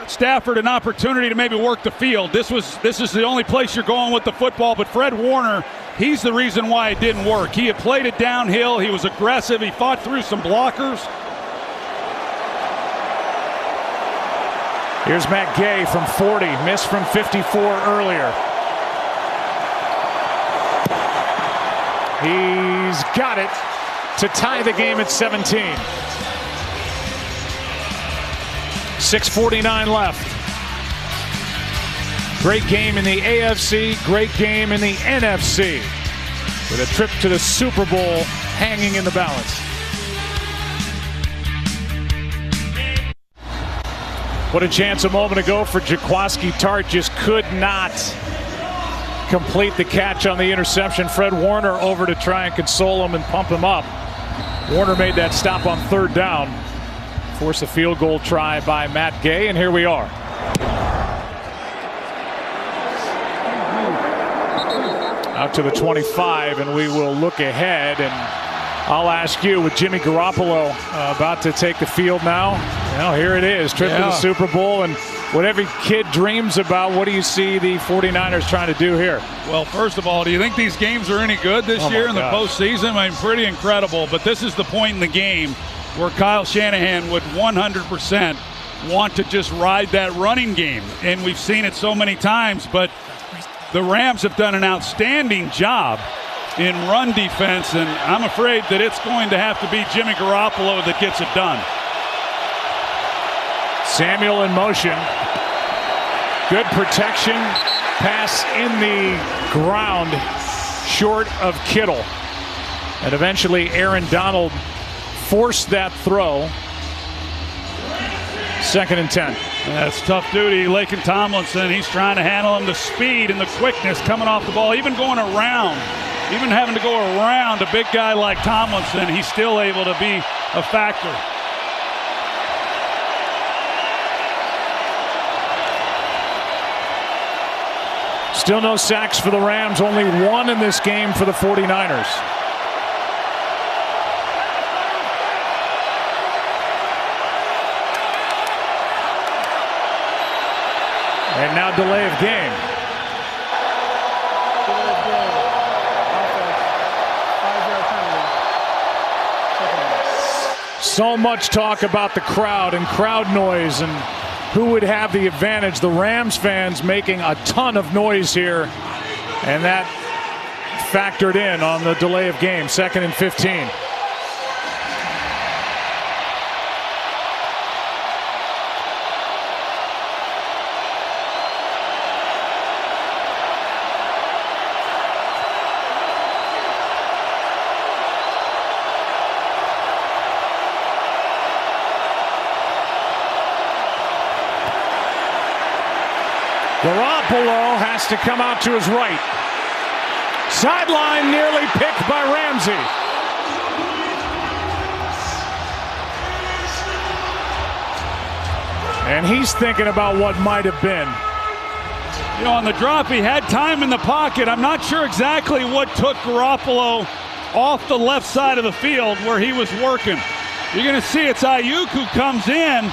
Stafford an opportunity to maybe work the field. This is the only place you're going with the football, but Fred Warner, he's the reason why it didn't work. He had played it downhill. He was aggressive. He fought through some blockers. Here's Matt Gay from 40, missed from 54 earlier. He's got it to tie the game at 17. 6:49 left. Great game in the AFC, great game in the NFC, with a trip to the Super Bowl hanging in the balance. What a chance a moment ago for Jaquiski Tartt, just could not complete the catch on the interception. Fred Warner over to try and console him and pump him up. Warner made that stop on 3rd down. Force a field goal try by Matt Gay, and here we are. Out to the 25, and we will look ahead, and I'll ask you, with Jimmy Garoppolo about to take the field now, here it is, trip to the Super Bowl, and what every kid dreams about. What do you see the 49ers trying to do here? Well, first of all, do you think these games are any good this year in the postseason? I mean, pretty incredible, but this is the point in the game where Kyle Shanahan would 100% want to just ride that running game. And we've seen it so many times, but the Rams have done an outstanding job in run defense, and I'm afraid that it's going to have to be Jimmy Garoppolo that gets it done. Samuel in motion. Good protection. Pass in the ground, short of Kittle. And eventually Aaron Donald forced that throw. 2nd and 10. That's tough duty. Laken Tomlinson, he's trying to handle him. The speed and the quickness coming off the ball, even going around, even having to go around a big guy like Tomlinson, he's still able to be a factor. Still no sacks for the Rams, only 1 in this game for the 49ers. And now delay of game. So much talk about the crowd and crowd noise and who would have the advantage. The Rams fans making a ton of noise here, and that factored in on the delay of game. 2nd and 15. Garoppolo has to come out to his right. Sideline nearly picked by Ramsey. And he's thinking about what might have been. You know, on the drop, he had time in the pocket. I'm not sure exactly what took Garoppolo off the left side of the field where he was working. You're going to see it's Ayuk who comes in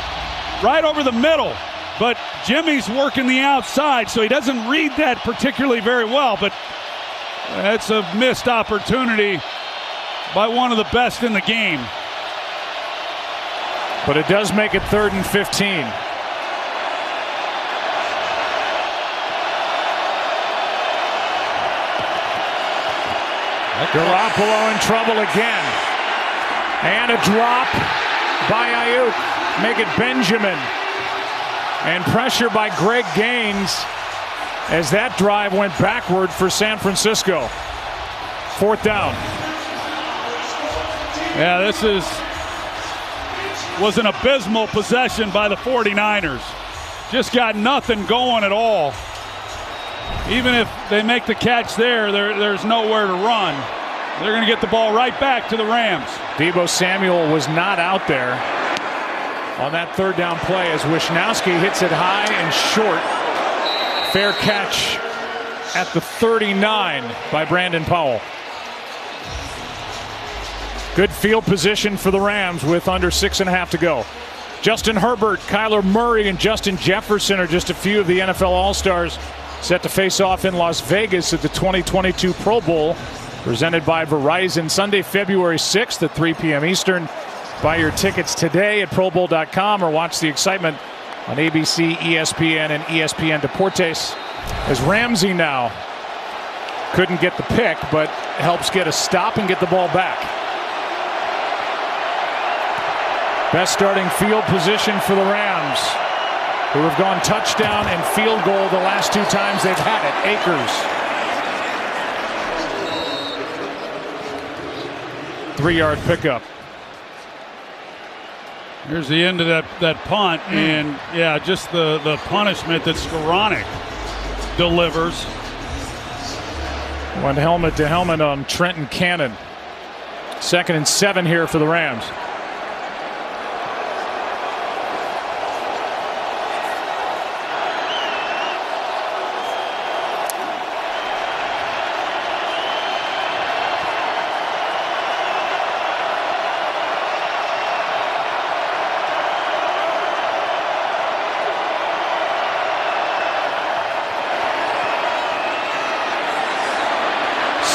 right over the middle. But Jimmy's working the outside, so he doesn't read that particularly very well. But that's a missed opportunity by one of the best in the game. But it does make it 3rd and 15. Garoppolo in trouble again. And a drop by Ayuk. Make it Benjamin. And pressure by Greg Gaines as that drive went backward for San Francisco. 4th down. Yeah, this was an abysmal possession by the 49ers. Just got nothing going at all. Even if they make the catch there's nowhere to run. They're going to get the ball right back to the Rams. Deebo Samuel was not out there on that 3rd down play as Wisnowski hits it high and short. Fair catch at the 39 by Brandon Powell. Good field position for the Rams with under 6.5 to go. Justin Herbert, Kyler Murray, and Justin Jefferson are just a few of the NFL All-Stars set to face off in Las Vegas at the 2022 Pro Bowl, presented by Verizon, Sunday, February 6th at 3 p.m. Eastern. Buy your tickets today at ProBowl.com or watch the excitement on ABC, ESPN, and ESPN Deportes. As Ramsey now couldn't get the pick, but helps get a stop and get the ball back. Best starting field position for the Rams, who have gone touchdown and field goal the last 2 times they've had it. Akers. 3-yard pickup. Here's the end of that punt, and yeah, just the punishment that Skoranek delivers. Went helmet to helmet on Trenton Cannon. 2nd and 7 here for the Rams.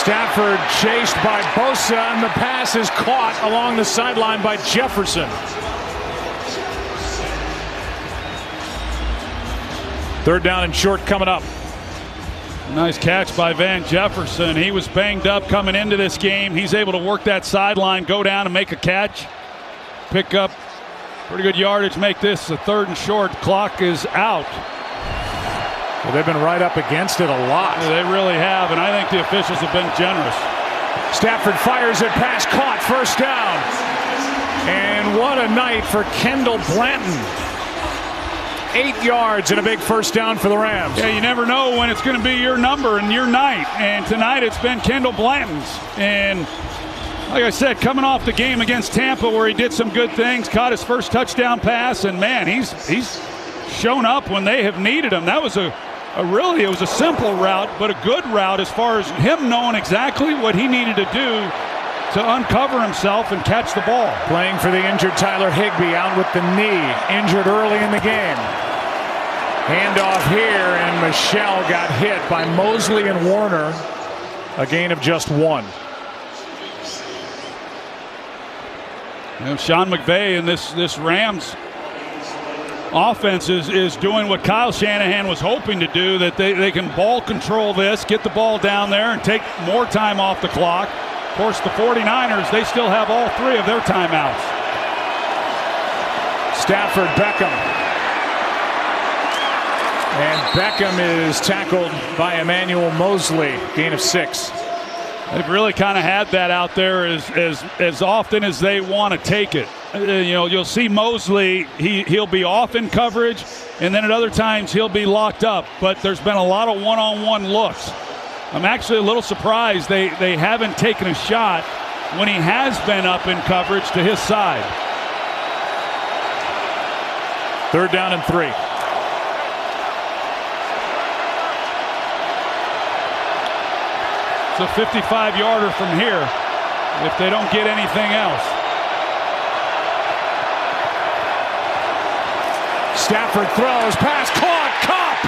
Stafford chased by Bosa, and the pass is caught along the sideline by Jefferson. 3rd down and short coming up. Nice catch by Van Jefferson. He was banged up coming into this game. He's able to work that sideline, go down and make a catch. Pick up pretty good yardage, make this a 3rd and short. Clock is out. Well, they've been right up against it a lot. Yeah, they really have, and I think the officials have been generous. Stafford fires it, pass caught, 1st down. And what a night for Kendall Blanton. 8 yards and a big 1st down for the Rams. Yeah, you never know when it's going to be your number and your night. And tonight it's been Kendall Blanton's. And like I said, coming off the game against Tampa where he did some good things, caught his first touchdown pass, and man, he's shown up when they have needed him. That was it was a simple route, but a good route as far as him knowing exactly what he needed to do to uncover himself and catch the ball. Playing for the injured Tyler Higbee, out with the knee, injured early in the game. Handoff here, and Michelle got hit by Mosley and Warner. A gain of just 1. You know, Sean McVay and this Rams offense is doing what Kyle Shanahan was hoping to do, that they can ball control this, get the ball down there, and take more time off the clock. Of course, the 49ers, they still have all 3 of their timeouts. Stafford, Beckham. And Beckham is tackled by Emmanuel Mosley. Gain of 6. They've really kind of had that out there as often as they want to take it. You know, you'll see Mosley, he'll be off in coverage, and then at other times he'll be locked up. But there's been a lot of one-on-one looks. I'm actually a little surprised they haven't taken a shot when he has been up in coverage to his side. 3rd down and 3. It's a 55-yarder from here if they don't get anything else. Stafford throws, pass caught, Kupp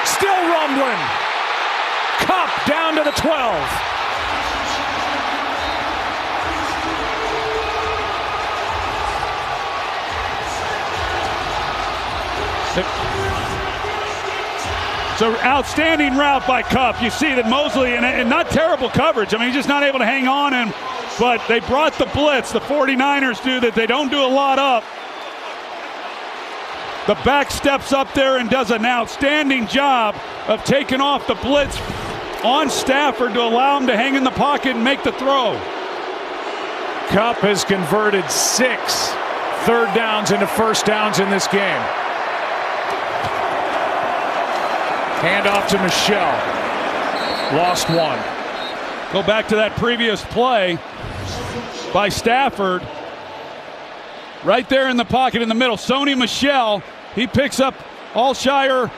still rumbling. Kupp down to the 12. It's an outstanding route by Kupp. You see that Mosley, and not terrible coverage. I mean, he's just not able to hang on him. But they brought the blitz. The 49ers do that they don't do a lot up. The back steps up there and does an outstanding job of taking off the blitz on Stafford to allow him to hang in the pocket and make the throw. Kupp has converted 6 third downs into first downs in this game. Hand off to Michel. Lost 1. Go back to that previous play by Stafford. Right there in the pocket in the middle. Sony Michel, he picks up Alshire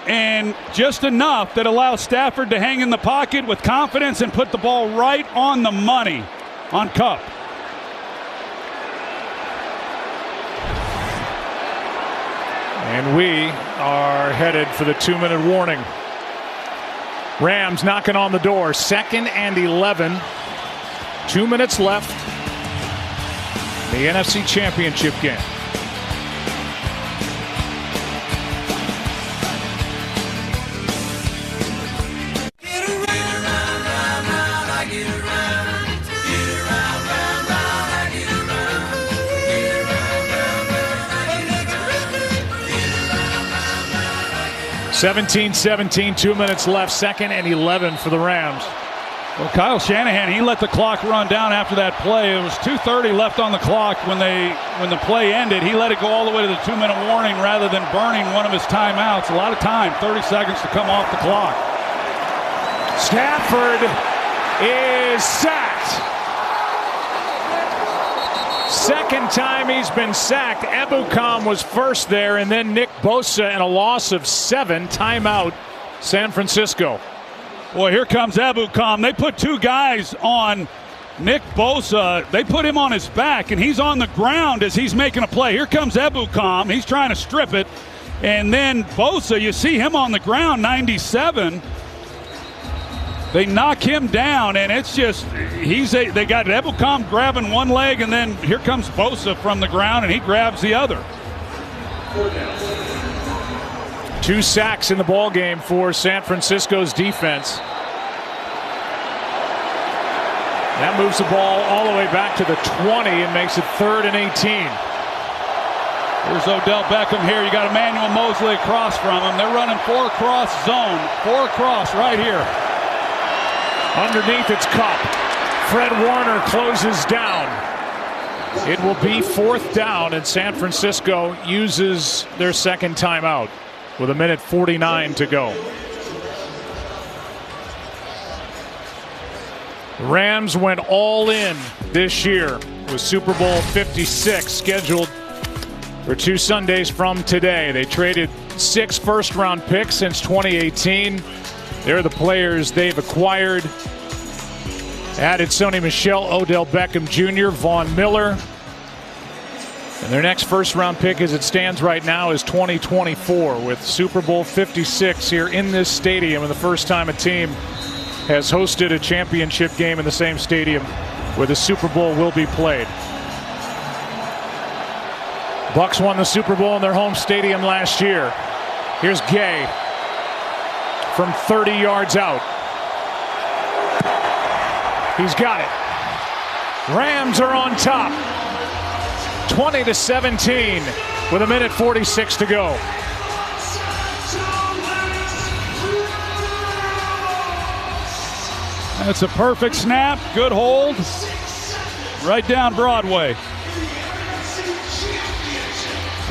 and just enough that allows Stafford to hang in the pocket with confidence and put the ball right on the money on Kupp. And we are headed for the 2-minute warning. Rams knocking on the door. 2nd and 11. 2 minutes left. The NFC Championship game. (17-17), 2 minutes left. 2nd and 11 for the Rams. Well, Kyle Shanahan, he let the clock run down after that play. It was 2:30 left on the clock when the play ended. He let it go all the way to the 2-minute warning rather than burning one of his timeouts. A lot of time, 30 seconds to come off the clock. Stafford is sacked. Second time he's been sacked. Ebukam was first there, and then Nick Bosa, and a loss of 7. Timeout, San Francisco. Boy, here comes Ebukam. They put 2 guys on Nick Bosa. They put him on his back, and he's on the ground as he's making a play. Here comes Ebukam. He's trying to strip it. And then Bosa, you see him on the ground, 97. They knock him down, and it's just, they got Ebukam grabbing one leg, and then here comes Bosa from the ground, and he grabs the other. 2 sacks in the ball game for San Francisco's defense. That moves the ball all the way back to the 20 and makes it 3rd and 18. There's Odell Beckham here. You got Emmanuel Mosley across from him. They're running 4 across zone. 4 across right here. Underneath it's Kupp. Fred Warner closes down. It will be 4th down, and San Francisco uses their second timeout with 1:49 to go. The Rams went all in this year with Super Bowl 56 scheduled for 2 Sundays from today. They traded 6 first-round picks since 2018. They're the players they've acquired. Added Sony Michel, Odell Beckham Jr., Von Miller. And their next first-round pick as it stands right now is 2024 with Super Bowl 56 here in this stadium, and the first time a team has hosted a championship game in the same stadium where the Super Bowl will be played. Bucs won the Super Bowl in their home stadium last year. Here's Gay from 30 yards out. He's got it. Rams are on top. 20-17 with 1:46 to go. That's a perfect snap. Good hold. Right down Broadway.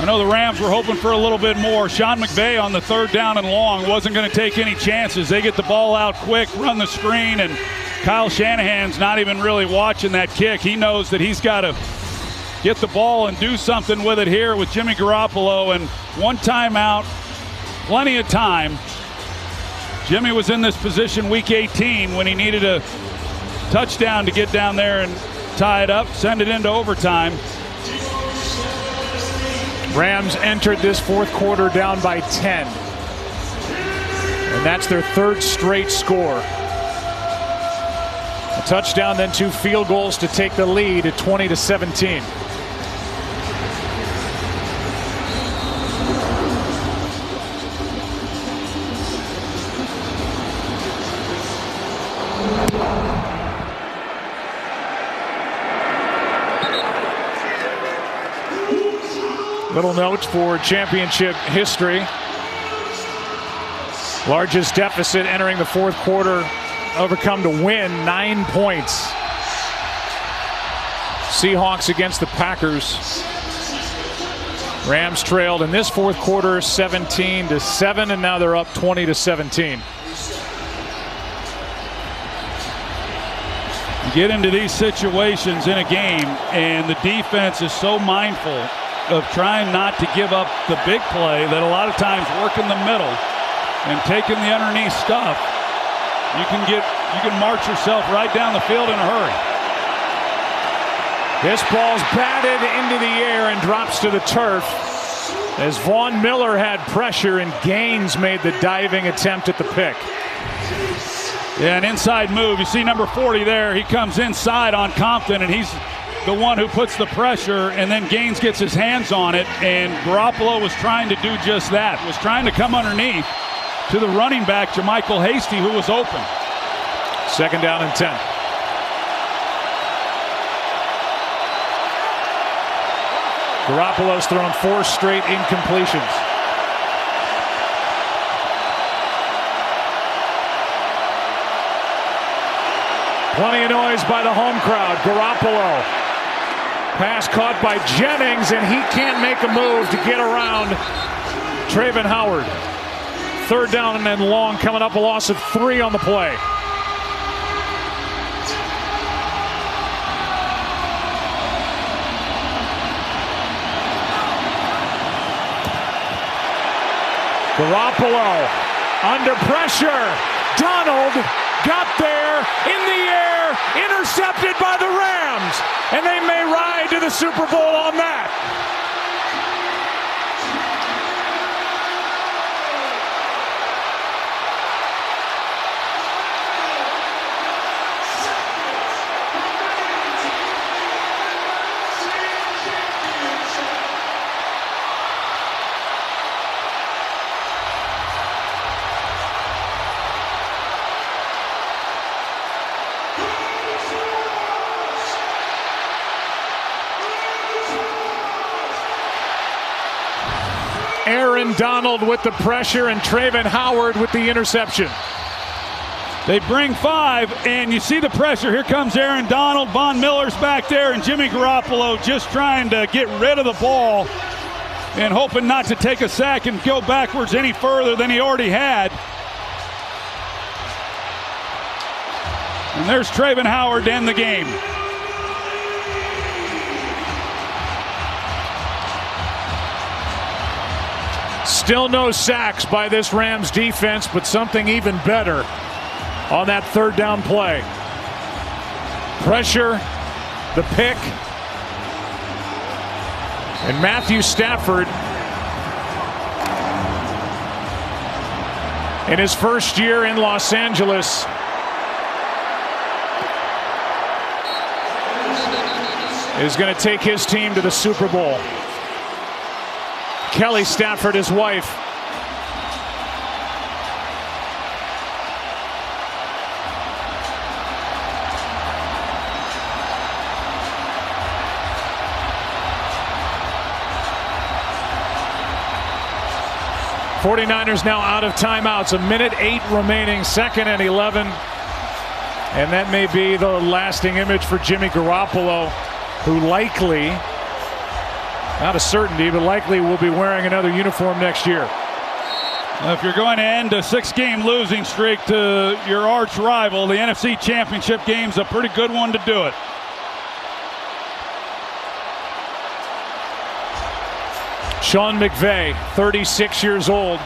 I know the Rams were hoping for a little bit more. Sean McVay on the 3rd down and long wasn't going to take any chances. They get the ball out quick, run the screen, and Kyle Shanahan's not even really watching that kick. He knows that he's got to get the ball and do something with it here with Jimmy Garoppolo. And one timeout, plenty of time. Jimmy was in this position week 18 when he needed a touchdown to get down there and tie it up, send it into overtime. Rams entered this fourth quarter down by 10. And that's their third straight score. A touchdown, then 2 field goals to take the lead at 20-17. Little note for championship history. Largest deficit entering the fourth quarter, overcome to win 9 points. Seahawks against the Packers. Rams trailed in this fourth quarter 17-7, and now they're up 20-17. You get into these situations in a game, and the defense is so mindful of trying not to give up the big play that a lot of times work in the middle and taking the underneath stuff, you can march yourself right down the field in a hurry. This ball's batted into the air and drops to the turf as Von Miller had pressure and Gaines made the diving attempt at the pick. Yeah, an inside move. You see number 40 there. He comes inside on Compton, and he's the one who puts the pressure, and then Gaines gets his hands on it, and Garoppolo was trying to do just that, was trying to come underneath to the running back, JaMychal Hasty, who was open. Second down and 10. Garoppolo's thrown 4 straight incompletions. Plenty of noise by the home crowd. Garoppolo. Pass caught by Jennings, and he can't make a move to get around Travin Howard. Third down and then long, coming up, a loss of 3 on the play. Garoppolo under pressure. Donald got there in the air, intercepted by the Rams, and they may ride to the Super Bowl on that. Aaron Donald with the pressure and Travin Howard with the interception. They bring 5, and you see the pressure. Here comes Aaron Donald. Von Miller's back there, and Jimmy Garoppolo just trying to get rid of the ball and hoping not to take a sack and go backwards any further than he already had. And there's Travin Howard to end the game. Still no sacks by this Rams defense, but something even better on that third down play. Pressure, the pick, and Matthew Stafford, in his first year in Los Angeles, is going to take his team to the Super Bowl. Kelly Stafford, his wife. '49ers now out of timeouts. 1:08 remaining, 2nd and 11. And that may be the lasting image for Jimmy Garoppolo, who likely, not a certainty, but likely will be wearing another uniform next year. If you're going to end a 6-game losing streak to your arch rival, the NFC Championship game's a pretty good one to do it. Sean McVay, 36 years old,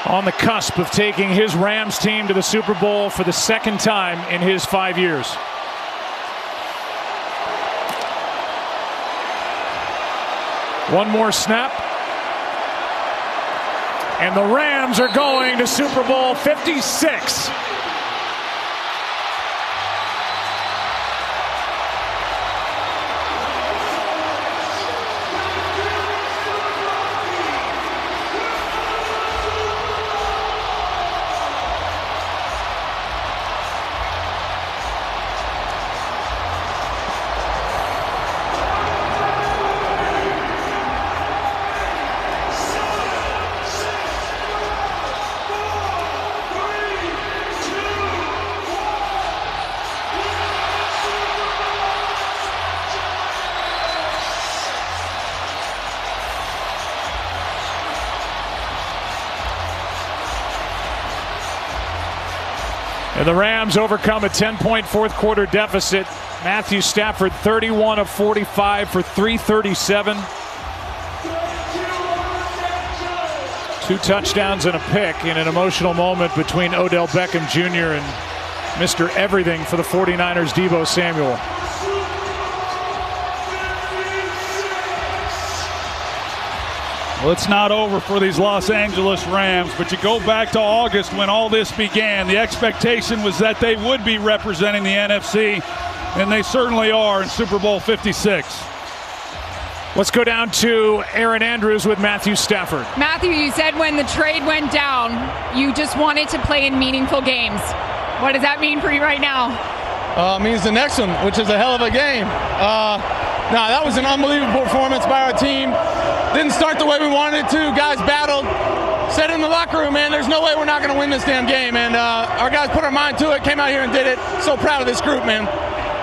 on the cusp of taking his Rams team to the Super Bowl for the second time in his 5 years. One more snap. And the Rams are going to Super Bowl 56. And the Rams overcome a 10-point fourth quarter deficit. Matthew Stafford, 31 of 45 for 337. 2 touchdowns and a pick in an emotional moment between Odell Beckham Jr. and Mr. Everything for the 49ers, Deebo Samuel. Well, it's not over for these Los Angeles Rams, but you go back to August when all this began. The expectation was that they would be representing the NFC, and they certainly are in Super Bowl 56. Let's go down to Aaron Andrews with Matthew Stafford. Matthew, you said when the trade went down, you just wanted to play in meaningful games. What does that mean for you right now? It means the next one, which is a hell of a game. That was an unbelievable performance by our team. Didn't start the way we wanted it to. Guys battled. Said in the locker room, man, there's no way we're not going to win this damn game. And our guys put our mind to it, came out here and did it. So proud of this group, man.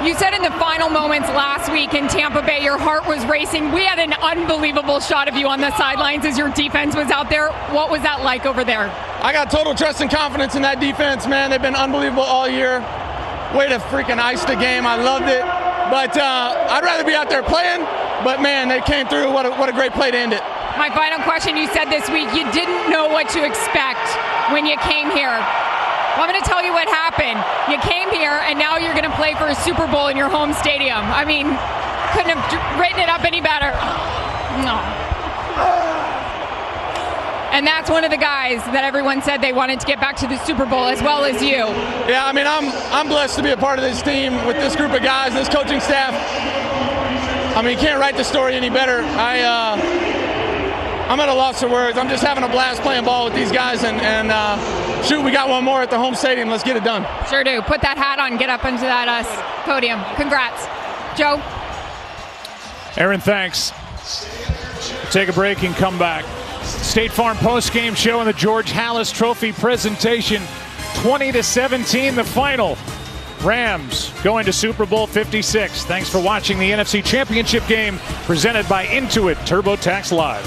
You said in the final moments last week in Tampa Bay, your heart was racing. We had an unbelievable shot of you on the sidelines as your defense was out there. What was that like over there? I got total trust and confidence in that defense, man. They've been unbelievable all year. Way to freaking ice the game. I loved it. But I'd rather be out there playing. But, man, they came through. What a great play to end it. My final question, you said this week you didn't know what to expect when you came here. Well, I'm going to tell you what happened. You came here, and now you're going to play for a Super Bowl in your home stadium. I mean, couldn't have written it up any better. No. And that's one of the guys that everyone said they wanted to get back to the Super Bowl, as well as you. Yeah, I mean, I'm blessed to be a part of this team with this group of guys, this coaching staff. I mean, you can't write the story any better. I'm at a loss for words. I'm just having a blast playing ball with these guys, and shoot, we got one more at the home stadium. Let's get it done. Sure do. Put that hat on, get up into that podium. Congrats. Joe? Aaron, thanks. We'll take a break and come back. State Farm post-game show and the George Halas Trophy presentation. 20-17, the final. Rams going to Super Bowl 56. Thanks for watching the NFC Championship game presented by Intuit TurboTax Live.